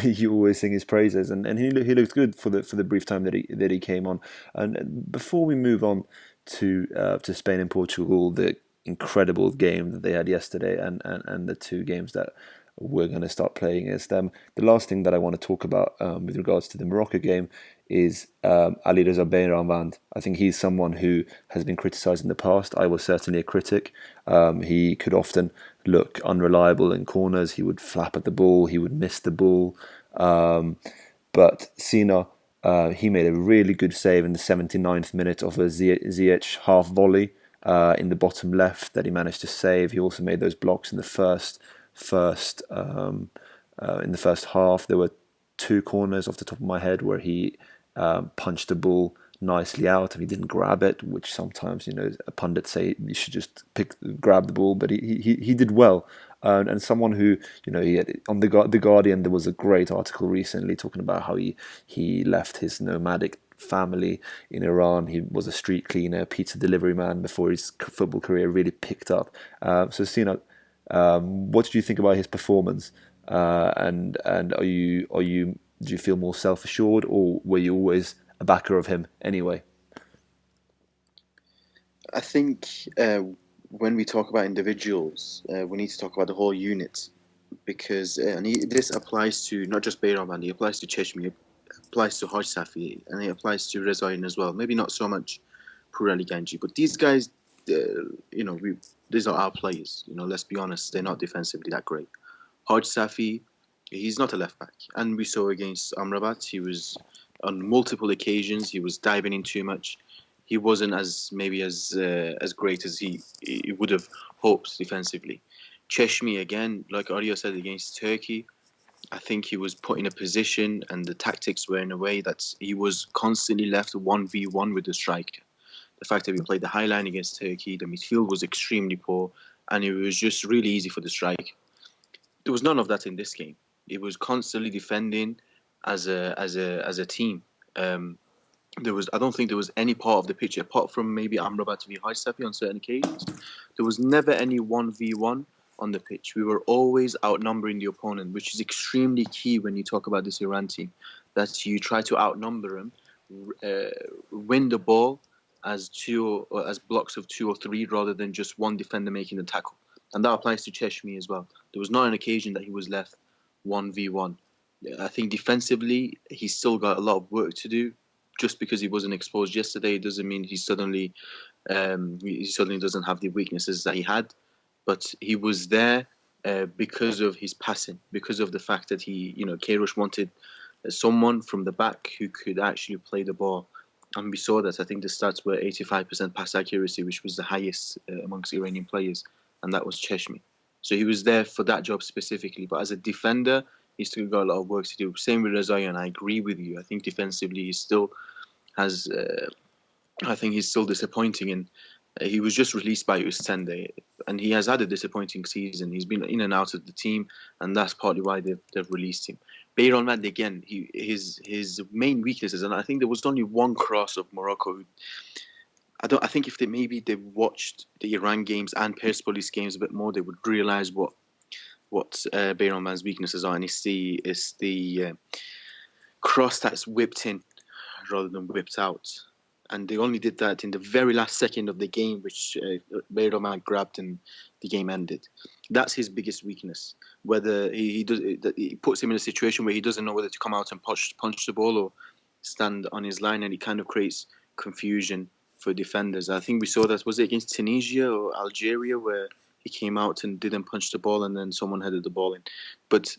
You always sing his praises, and he looked good for the brief time that he came on. And before we move on to Spain and Portugal, the incredible game that they had yesterday, and the two games that we're going to start playing against them. The last thing that I want to talk about with regards to the Morocco game is Ali Reza Beiranvand. I think he's someone who has been criticised in the past. I was certainly a critic. He could often look unreliable in corners. He would flap at the ball. He would miss the ball. But Sina, he made a really good save in the 79th minute of a Ziyech half volley in the bottom left that he managed to save. He also made those blocks in the in the first half. There were two corners off the top of my head where he punched the ball nicely out and he didn't grab it, which sometimes pundits say you should just grab the ball, but he did well. And someone who he had, on the Guardian, there was a great article recently talking about how he left his nomadic family in Iran. He was a street cleaner, pizza delivery man before his football career really picked up. So Sina, what did you think about his performance? And do you feel more self assured, or were you always a backer of him anyway? I think when we talk about individuals, we need to talk about the whole unit, because this applies to not just Beiranvand, it applies to Cheshmi, it applies to Haj Safi, and it applies to Rezain as well. Maybe not so much Purali Ganji, but these guys, these are our players. Let's be honest, they're not defensively that great. Haj Safi, he's not a left back, and we saw against Amrabat, he was on multiple occasions, he was diving in too much. He wasn't as great as he would have hoped defensively. Cheshmi, again, like Arya said, against Turkey, I think he was put in a position and the tactics were in a way that he was constantly left 1v1 with the striker. The fact that we played the high line against Turkey, the midfield was extremely poor, and it was just really easy for the striker. There was none of that in this game. It was constantly defending as a team. I don't think there was any part of the pitch, apart from maybe Amrabat v Hajsafi on certain occasions. There was never any 1v1 on the pitch. We were always outnumbering the opponent, which is extremely key when you talk about this Iran team. That you try to outnumber them, win the ball as blocks of 2 or 3 rather than just one defender making the tackle. And that applies to Cheshmi as well. There was not an occasion that he was left 1v1. I think defensively, he's still got a lot of work to do. Just because he wasn't exposed yesterday doesn't mean he suddenly doesn't have the weaknesses that he had. But he was there because of his passing, because of the fact that Queiroz wanted someone from the back who could actually play the ball. And we saw that. I think the stats were 85% pass accuracy, which was the highest amongst Iranian players, and that was Cheshmi. So he was there for that job specifically. But as a defender, he's still got a lot of work to do. Same with Rezaei, and I agree with you. I think defensively he still has. I think he's still disappointing, and he was just released by Ustende, and he has had a disappointing season. He's been in and out of the team, and that's partly why they've released him. Beiranvand, again, his main weaknesses, and I think there was only one cross of Morocco. I think if they watched the Iran games and Persepolis games a bit more, they would realise what Beiranvand's weaknesses are, and it's the cross that's whipped in rather than whipped out. And they only did that in the very last second of the game, which Beiranvand grabbed and the game ended. That's his biggest weakness. Whether he puts him in a situation where he doesn't know whether to come out and punch the ball or stand on his line, and it kind of creates confusion for defenders. I think we saw that, was it against Tunisia or Algeria, where he came out and didn't punch the ball and then someone headed the ball in. But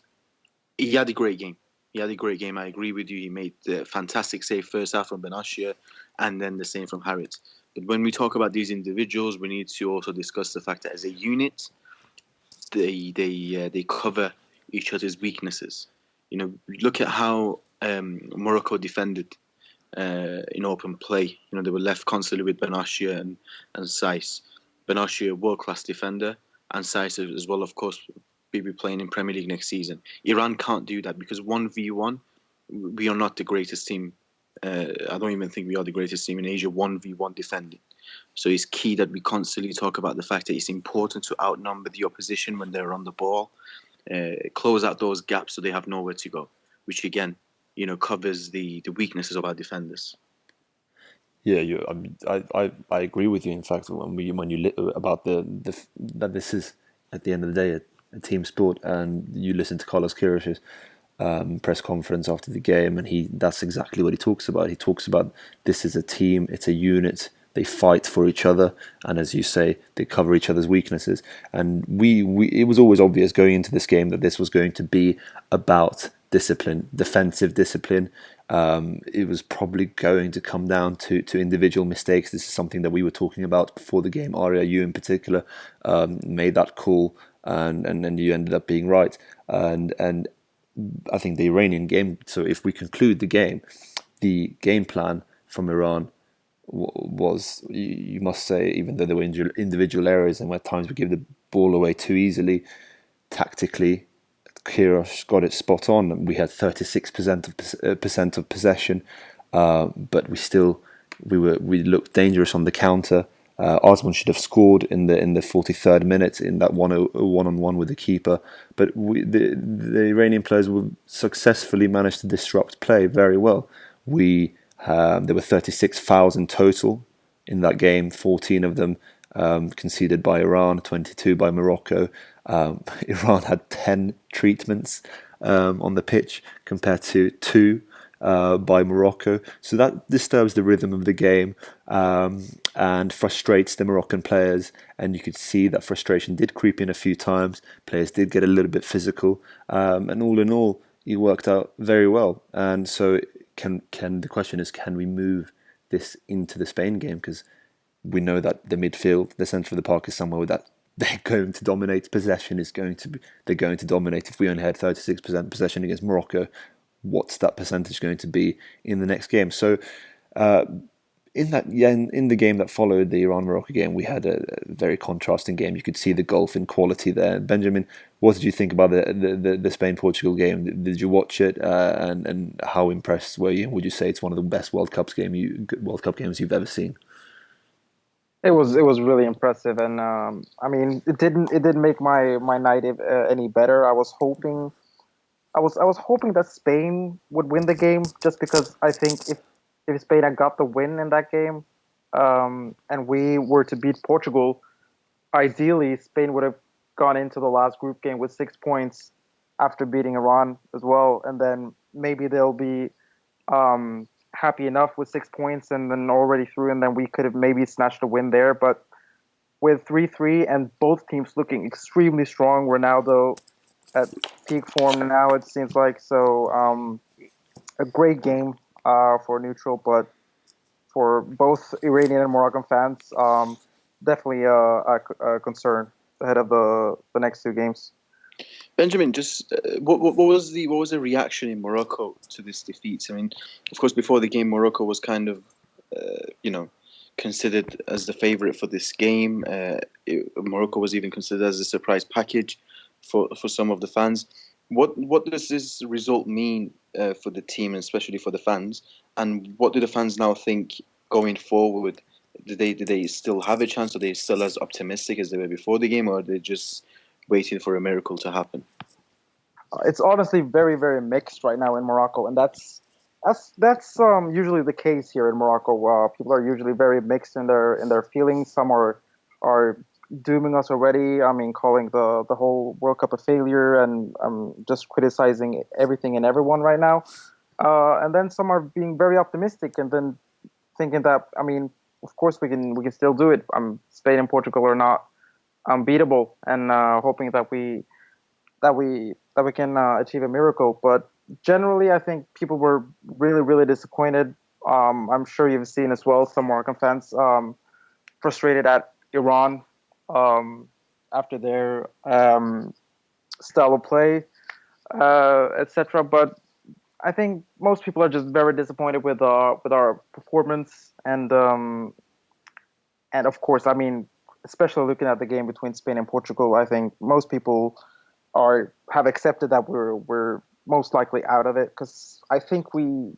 he had a great game. I agree with you. He made the fantastic save first half from Benashir and then the same from Harit. But when we talk about these individuals, we need to also discuss the fact that as a unit, they cover each other's weaknesses. Look at how Morocco defended in open play. They were left constantly with Benashir and Saiss. Benashir, world-class defender, and Saiss as well, of course, will be playing in Premier League next season. Iran can't do that because 1v1, we are not the greatest team. I don't even think we are the greatest team in Asia 1v1 defending. So it's key that we constantly talk about the fact that it's important to outnumber the opposition when they're on the ball, close out those gaps so they have nowhere to go, which again, covers the weaknesses of our defenders. Yeah, I agree with you. In fact, when you about that this is at the end of the day a team sport, and you listen to Carlos Queiroz press conference after the game, and that's exactly what he talks about. He talks about this is a team, it's a unit. They fight for each other, and as you say, they cover each other's weaknesses. And it was always obvious going into this game that this was going to be about discipline, defensive discipline. It was probably going to come down to individual mistakes. This is something that we were talking about before the game. Aria, you in particular, made that call, and you ended up being right. And I think the Iranian game. So if we conclude the game plan from Iran was, you must say, even though there were individual errors and at times we gave the ball away too easily, tactically, Kiros got it spot on. We had 36% of possession, but we looked dangerous on the counter. Osman should have scored in the 43rd minute in that one-on-one with the keeper, but the Iranian players successfully managed to disrupt play very well. There were 36 fouls in total in that game, 14 of them conceded by Iran, 22 by Morocco. Iran had 10 treatments on the pitch compared to 2 by Morocco. So that disturbs the rhythm of the game and frustrates the Moroccan players. And you could see that frustration did creep in a few times. Players did get a little bit physical. And all in all, it worked out very well. And so the question is, can we move this into the Spain game? Because we know that the midfield, the centre of the park, is somewhere that they're going to dominate. Possession is they're going to dominate. If we only had 36% possession against Morocco, what's that percentage going to be in the next game? So in the game that followed the Iran-Morocco game, we had a very contrasting game. You could see the gulf in quality there. Benjamin, what did you think about the Spain-Portugal game? Did you watch it, and how impressed were you? Would you say it's one of the best World Cup games you've ever seen? It was really impressive, and I mean, it didn't make my night any better. I was hoping that Spain would win the game, just because I think if Spain had got the win in that game, and we were to beat Portugal, ideally Spain would have gone into the last group game with 6 points after beating Iran as well, and then maybe they'll be happy enough with 6 points and then already through, and then we could have maybe snatched a win there. But with 3-3 and both teams looking extremely strong, Ronaldo at peak form now, it seems like. So a great game for neutral, but for both Iranian and Moroccan fans, definitely a concern ahead of the next 2 games. Benjamin, just what was the reaction in Morocco to this defeat? I mean, of course, before the game, Morocco was kind of considered as the favourite for this game. Morocco was even considered as a surprise package for some of the fans. What does this result mean for the team, and especially for the fans? And what do the fans now think going forward? Do they still have a chance? Are they still as optimistic as they were before the game, or are they just waiting for a miracle to happen? It's honestly very, very mixed right now in Morocco, and that's usually the case here in Morocco. People are usually very mixed in their feelings. Some are dooming us already. I mean, calling the whole World Cup a failure, and just criticizing everything and everyone right now. And then some are being very optimistic, and then thinking that, I mean, of course we can still do it. Spain and Portugal are not unbeatable, and hoping that we can achieve a miracle. But generally, I think people were really, really disappointed. I'm sure you've seen as well some Moroccan fans frustrated at Iran after their style of play, etc. But I think most people are just very disappointed with our performance, and of course, I mean, especially looking at the game between Spain and Portugal, I think most people have accepted that we're most likely out of it, because I think I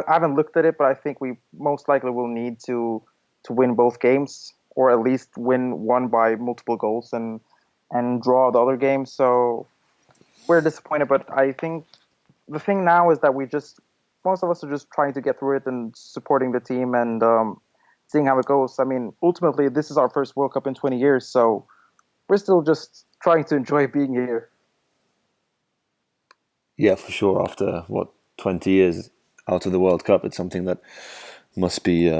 haven't looked at it, but I think we most likely will need to win both games, or at least win one by multiple goals and draw the other game. So we're disappointed, but I think the thing now is that most of us are just trying to get through it and supporting the team and seeing how it goes. I mean, ultimately, this is our first World Cup in 20 years, so we're still just trying to enjoy being here. Yeah, for sure. After 20 years out of the World Cup, it's something that must be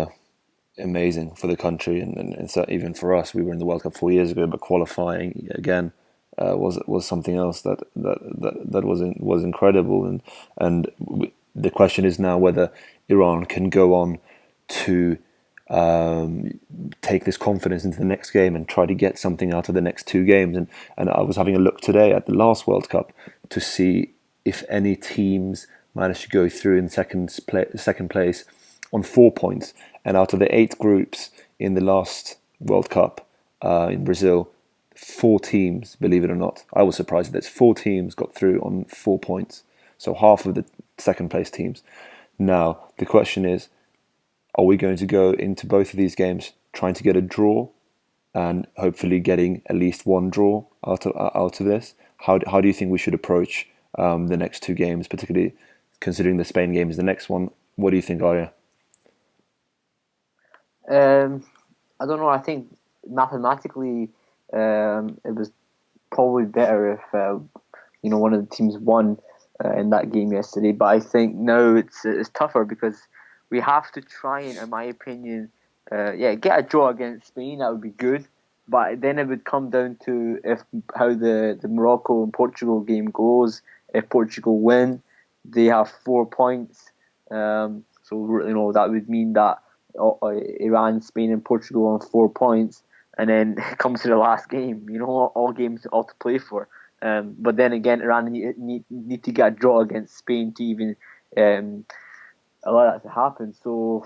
amazing for the country, and so even for us. We were in the World Cup 4 years ago, but qualifying again was something else that was incredible. The question is now whether Iran can go on to take this confidence into the next game and try to get something out of the next two games. And I was having a look today at the last World Cup to see if any teams managed to go through in second place on 4 points. And out of the 8 groups in the last World Cup in Brazil, 4 teams, believe it or not, I was surprised that 4 teams got through on 4 points. So half of the second place teams. Now, the question is, are we going to go into both of these games trying to get a draw and hopefully getting at least one draw out of this? How do you think we should approach the next 2 games, particularly considering the Spain game is the next one? What do you think, Arya? I don't know. I think mathematically, it was probably better if one of the teams won in that game yesterday. But I think now it's tougher because we have to try and, in my opinion, get a draw against Spain. That would be good. But then it would come down to how the Morocco and Portugal game goes. If Portugal win, they have 4 points. So that would mean that Iran, Spain, and Portugal on 4 points, and then it comes to the last game. All games all to play for. But then again, Iran need to get a draw against Spain to even allow that to happen. So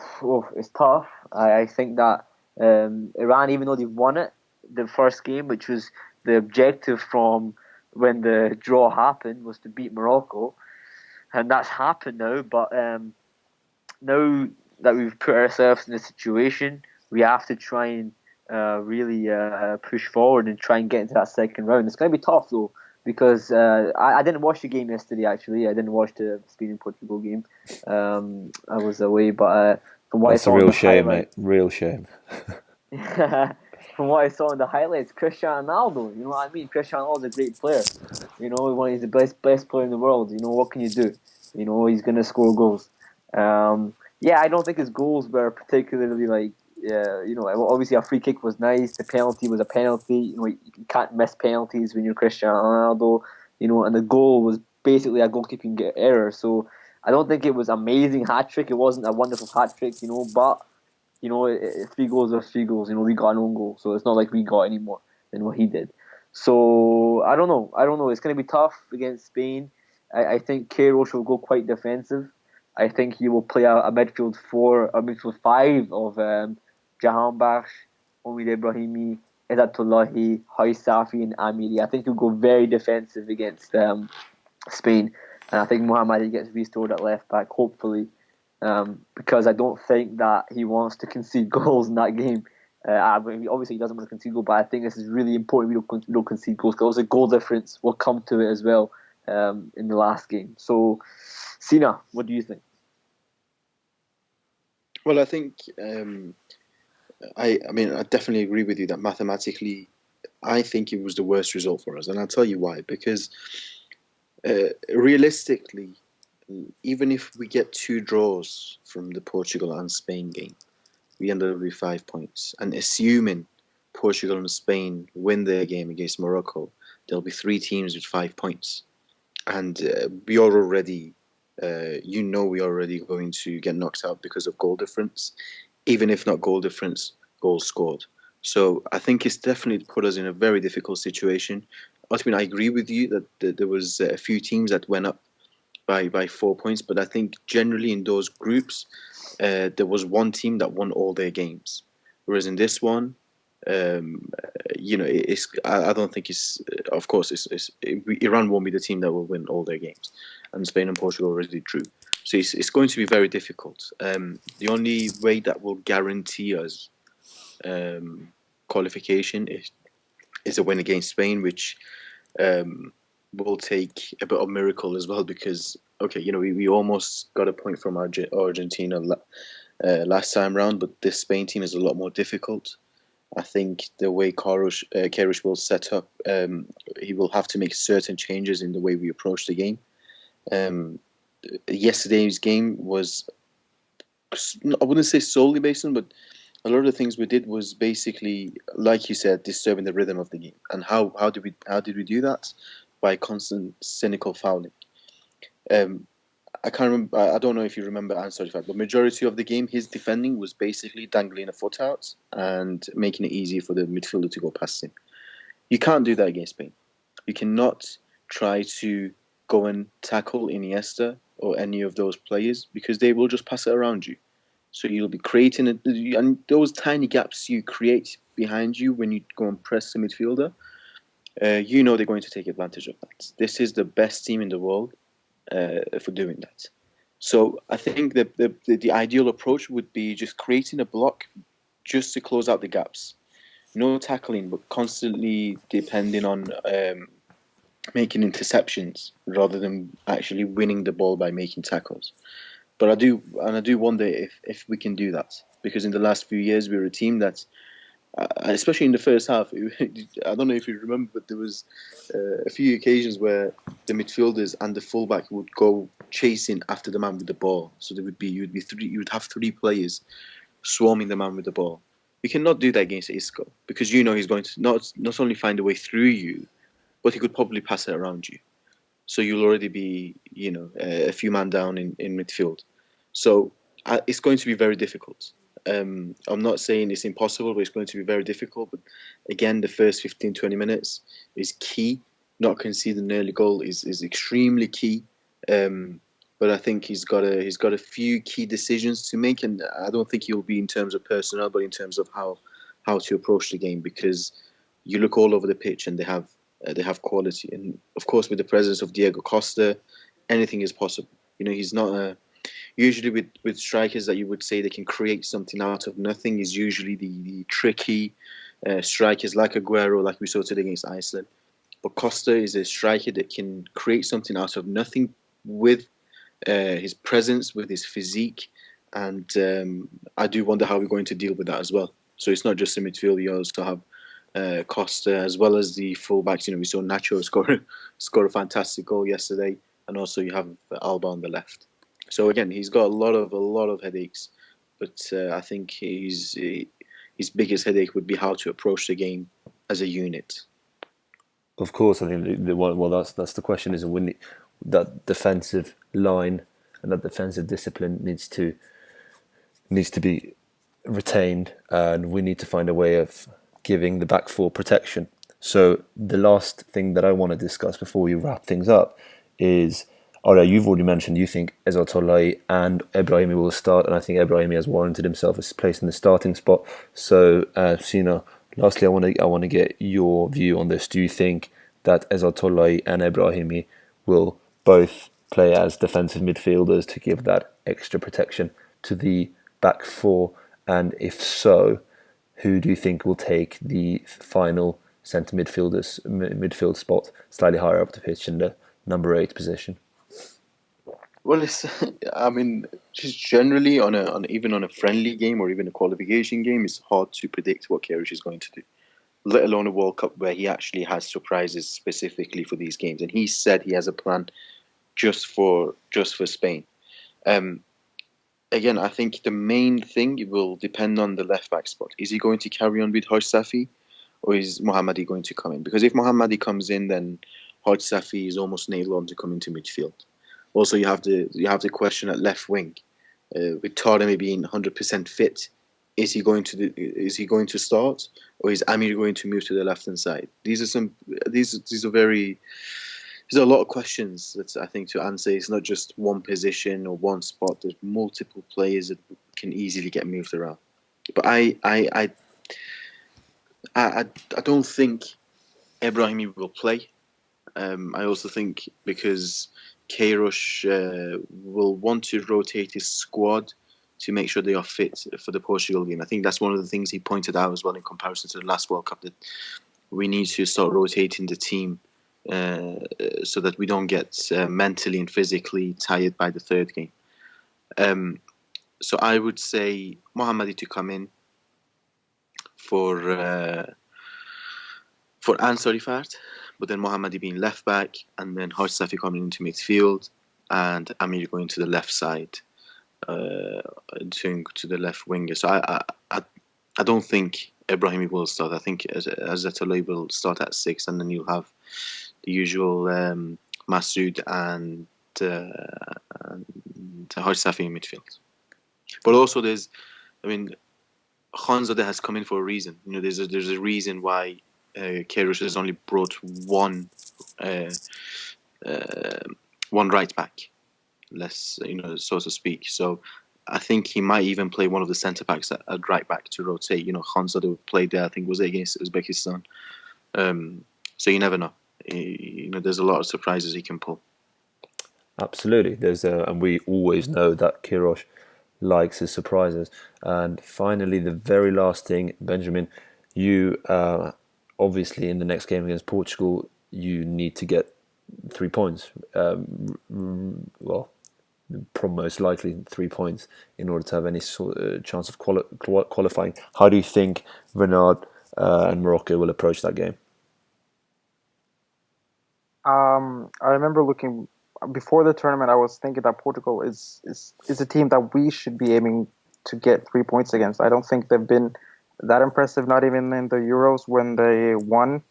it's tough. I think that Iran, even though they've won it, the first game, which was the objective from when the draw happened, was to beat Morocco, and that's happened now. But now that we've put ourselves in this situation, we have to try and really push forward and try and get into that second round. It's going to be tough though, because I didn't watch the game yesterday. Actually, I didn't watch the Spain and Portugal game. I was away, but from what That's I saw a real in the shame, highlights, mate. Real shame. from what I saw in the highlights, Cristiano Ronaldo. You know what I mean? Cristiano Ronaldo's a great player. He's the best player in the world. What can you do? He's gonna score goals. I don't think his goals were particularly obviously a free kick was nice. The penalty was a penalty. You can't miss penalties when you're Cristiano Ronaldo. And the goal was basically a goalkeeping error. So I don't think it was amazing hat trick. It wasn't a wonderful hat trick, but 3 goals are 3 goals. We got an own goal, so it's not like we got any more than what he did. So I don't know. It's going to be tough against Spain. I think Queiroz will go quite defensive. I think he will play a midfield 4, a midfield 5 of Jahanbakhsh, Omid Ibrahimi, Izzatullahi, Haisafi, and Amiri. I think he'll go very defensive against Spain, and I think Mohammadi gets restored at left back, hopefully, because I don't think that he wants to concede goals in that game. Obviously, he doesn't want to concede goals, but I think this is really important. We don't concede goals because the goal difference will come to it as well in the last game. So, Sina, what do you think? Well, I think I definitely agree with you that mathematically, I think it was the worst result for us, and I'll tell you why. Because realistically, even if we get 2 draws from the Portugal and Spain game, we end up with 5 points. And assuming Portugal and Spain win their game against Morocco, there'll be 3 teams with 5 points, and we are already. We're already going to get knocked out because of goal difference, even if not goal difference, goals scored. So I think it's definitely put us in a very difficult situation. Ultimately, I agree with you that there was a few teams that went up by 4 points, but I think generally in those groups, there was one team that won all their games. Whereas in this one, I don't think it's. Of course, Iran won't be the team that will win all their games, and Spain and Portugal already drew. So it's going to be very difficult. The only way that will guarantee us qualification is a win against Spain, which will take a bit of miracle as well. Because we almost got a point from Argentina last time round, but this Spain team is a lot more difficult. I think the way Queiroz will set up, he will have to make certain changes in the way we approach the game. Yesterday's game was, I wouldn't say solely based on, but a lot of the things we did was basically, like you said, disturbing the rhythm of the game. And how did we do that? By constant cynical fouling. I can't remember. I don't know if you remember Ansari Fat, but majority of the game, his defending was basically dangling a foot out and making it easy for the midfielder to go past him. You can't do that against Spain. You cannot try to go and tackle Iniesta or any of those players because they will just pass it around you. So you'll be creating and those tiny gaps you create behind you when you go and press the midfielder. You know they're going to take advantage of that. This is the best team in the world for doing that. So I think the ideal approach would be just creating a block just to close out the gaps. No tackling, but constantly depending on making interceptions rather than actually winning the ball by making tackles. But I do wonder if we can do that, because in the last few years we were a team that, especially in the first half, I don't know if you remember, but there was a few occasions where the midfielders and the fullback would go chasing after the man with the ball. So you would have three players swarming the man with the ball. You cannot do that against Isco, because you know he's going to not only find a way through you, but he could probably pass it around you. So you'll already be, a few man down in midfield. So it's going to be very difficult. I'm not saying it's impossible, but it's going to be very difficult. But again, the first 15, 20 minutes is key. Not conceding an early goal is extremely key. But I think he's got a few key decisions to make, and I don't think he'll be in terms of personnel, but in terms of how to approach the game, because you look all over the pitch and they have quality, and of course with the presence of Diego Costa, anything is possible. He's not usually with strikers that you would say they can create something out of nothing is usually the tricky strikers like Aguero, like we saw today against Iceland. But Costa is a striker that can create something out of nothing with his presence, with his physique, and I do wonder how we're going to deal with that as well. So it's not just the midfield; you also have Costa as well as the fullbacks. We saw Nacho score a fantastic goal yesterday, and also you have Alba on the left. So again, he's got a lot of headaches, but I think his biggest headache would be how to approach the game as a unit. Of course, I think that's the question. Is when that defensive line and that defensive discipline needs to be retained, and we need to find a way of giving the back four protection. So the last thing that I want to discuss before we wrap things up is, you've already mentioned you think Ezat Tollahi and Ebrahimi will start, and I think Ebrahimi has warranted himself his place in the starting spot. So, lastly, I want to get your view on this. Do you think that Ezat Tollahi and Ebrahimi will both play as defensive midfielders to give that extra protection to the back four? And if so, who do you think will take the final centre midfield spot slightly higher up the pitch in the number 8 position? Well, just generally even on a friendly game or even a qualification game, it's hard to predict what Karic is going to do, let alone a World Cup where he actually has surprises specifically for these games. And he said he has a plan just for Spain. Again, I think the main thing will depend on the left back spot. Is he going to carry on with Haj Safi, or is Mohammadi going to come in? Because if Mohammadi comes in, then Haj Safi is almost nailed on to come into midfield. Also, you have the question at left wing, with Taremi being 100% fit. Is he going to start, or is Amir going to move to the left hand side? These are a lot of questions that I think to answer. It's not just one position or one spot. There's multiple players that can easily get moved around. But I don't think Ebrahimi will play. I also think because Karic will want to rotate his squad to make sure they are fit for the Portugal game. I think that's one of the things he pointed out as well in comparison to the last World Cup, that we need to start rotating the team so that we don't get mentally and physically tired by the third game. So I would say Mohammadi to come in for Ansari Fard, but then Mohammadi being left back, and then Haj Safi coming into midfield, and Amir going to the left side, to the left winger. So I don't think Ibrahimi will start. I think Azatollah will start at 6, and then you'll have the usual Masoud and Haj Safi in midfield. But also, I mean, Khanzadeh has come in for a reason. There's a reason why Queiroz has only brought one right back, less, so to speak. So I think he might even play one of the centre backs at right back to rotate. Khanzadeh played there, I think, was it against Uzbekistan. So you never know. There's a lot of surprises he can pull. Absolutely. And we always know that Queiroz likes his surprises. And finally, the very last thing, Benjamin, you obviously in the next game against Portugal, you need to get 3 points. Well, most likely 3 points in order to have any sort of chance of qualifying. How do you think Renard and Morocco will approach that game? I remember looking before the tournament. I was thinking that Portugal is a team that we should be aiming to get 3 points against. I don't think they've been that impressive, not even in the Euros when they won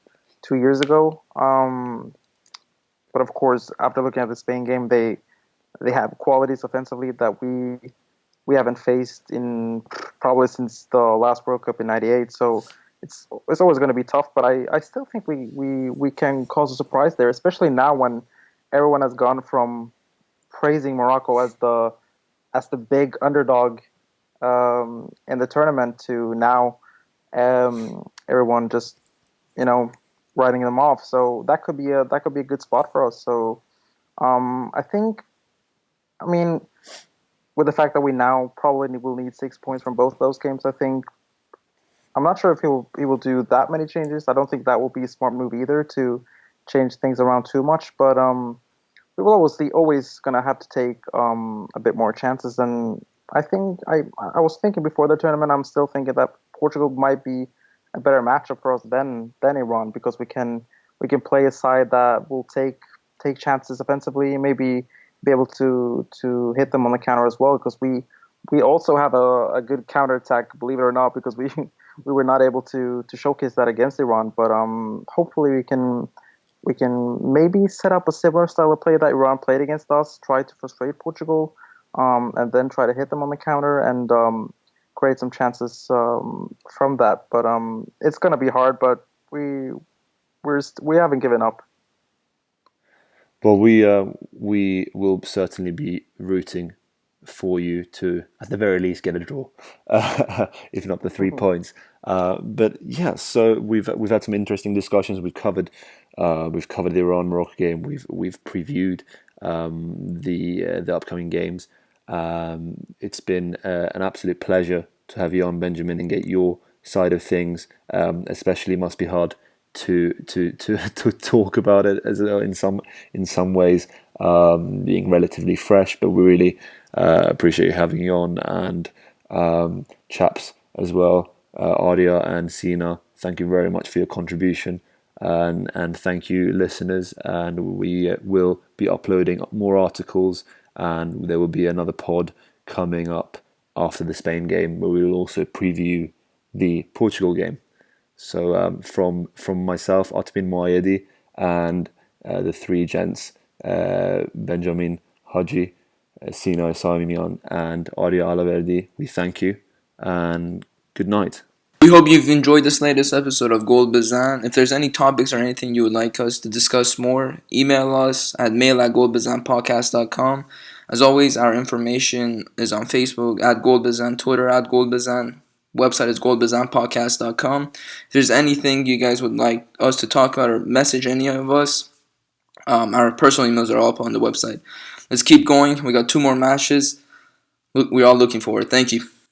2 years ago. But of course, after looking at the Spain game, they have qualities offensively that we haven't faced in probably since the last World Cup in '98. So it's always going to be tough. But I still think we can cause a surprise there, especially now when everyone has gone from praising Morocco as the big underdog in the tournament to now everyone just writing them off. So that could be a good spot for us. So I mean, with the fact that we now probably will need 6 points from both those games, I think I'm not sure if he will do that many changes. I don't think that will be a smart move either to change things around too much. But we will always gonna have to take a bit more chances. And I think I was thinking before the tournament, I'm still thinking that Portugal might be a better matchup for us than Iran, because we can play a side that will take chances offensively, maybe be able to hit them on the counter as well, because we also have a good counter attack, believe it or not, because we were not able to showcase that against Iran. But hopefully we can maybe set up a similar style of play that Iran played against us, try to frustrate Portugal, and then try to hit them on the counter and create some chances from that. But it's going to be hard, but we haven't given up. Well, we will certainly be rooting for you to, at the very least, get a draw, if not the 3 points. But yeah, so we've had some interesting discussions. We've covered the Iran Morocco game. We've previewed the upcoming games. It's been an absolute pleasure to have you on, Benjamin, and get your side of things. Especially must be hard to talk about it as in some ways, being relatively fresh. But we really appreciate you having you on, and chaps as well, Arya and Sina. Thank you very much for your contribution, and thank you, listeners. And we will be uploading more articles, and there will be another pod coming up after the Spain game, where we will also preview the Portugal game. So from myself, Atmin Moayedi, and the three gents, Benjamin Haji, Sina Samimian, and Arya Alaverdi, we thank you and good night. We hope you've enjoyed this latest episode of Gold Bezan. If there's any topics or anything you would like us to discuss more, email us at mail@goldbezanpodcast.com. As always, our information is on Facebook at Goldbezan, Twitter at Goldbezan, website is goldbezanpodcast.com. If there's anything you guys would like us to talk about or message any of us, our personal emails are all up on the website. Let's keep going. We got 2 more matches. We're all looking forward. Thank you.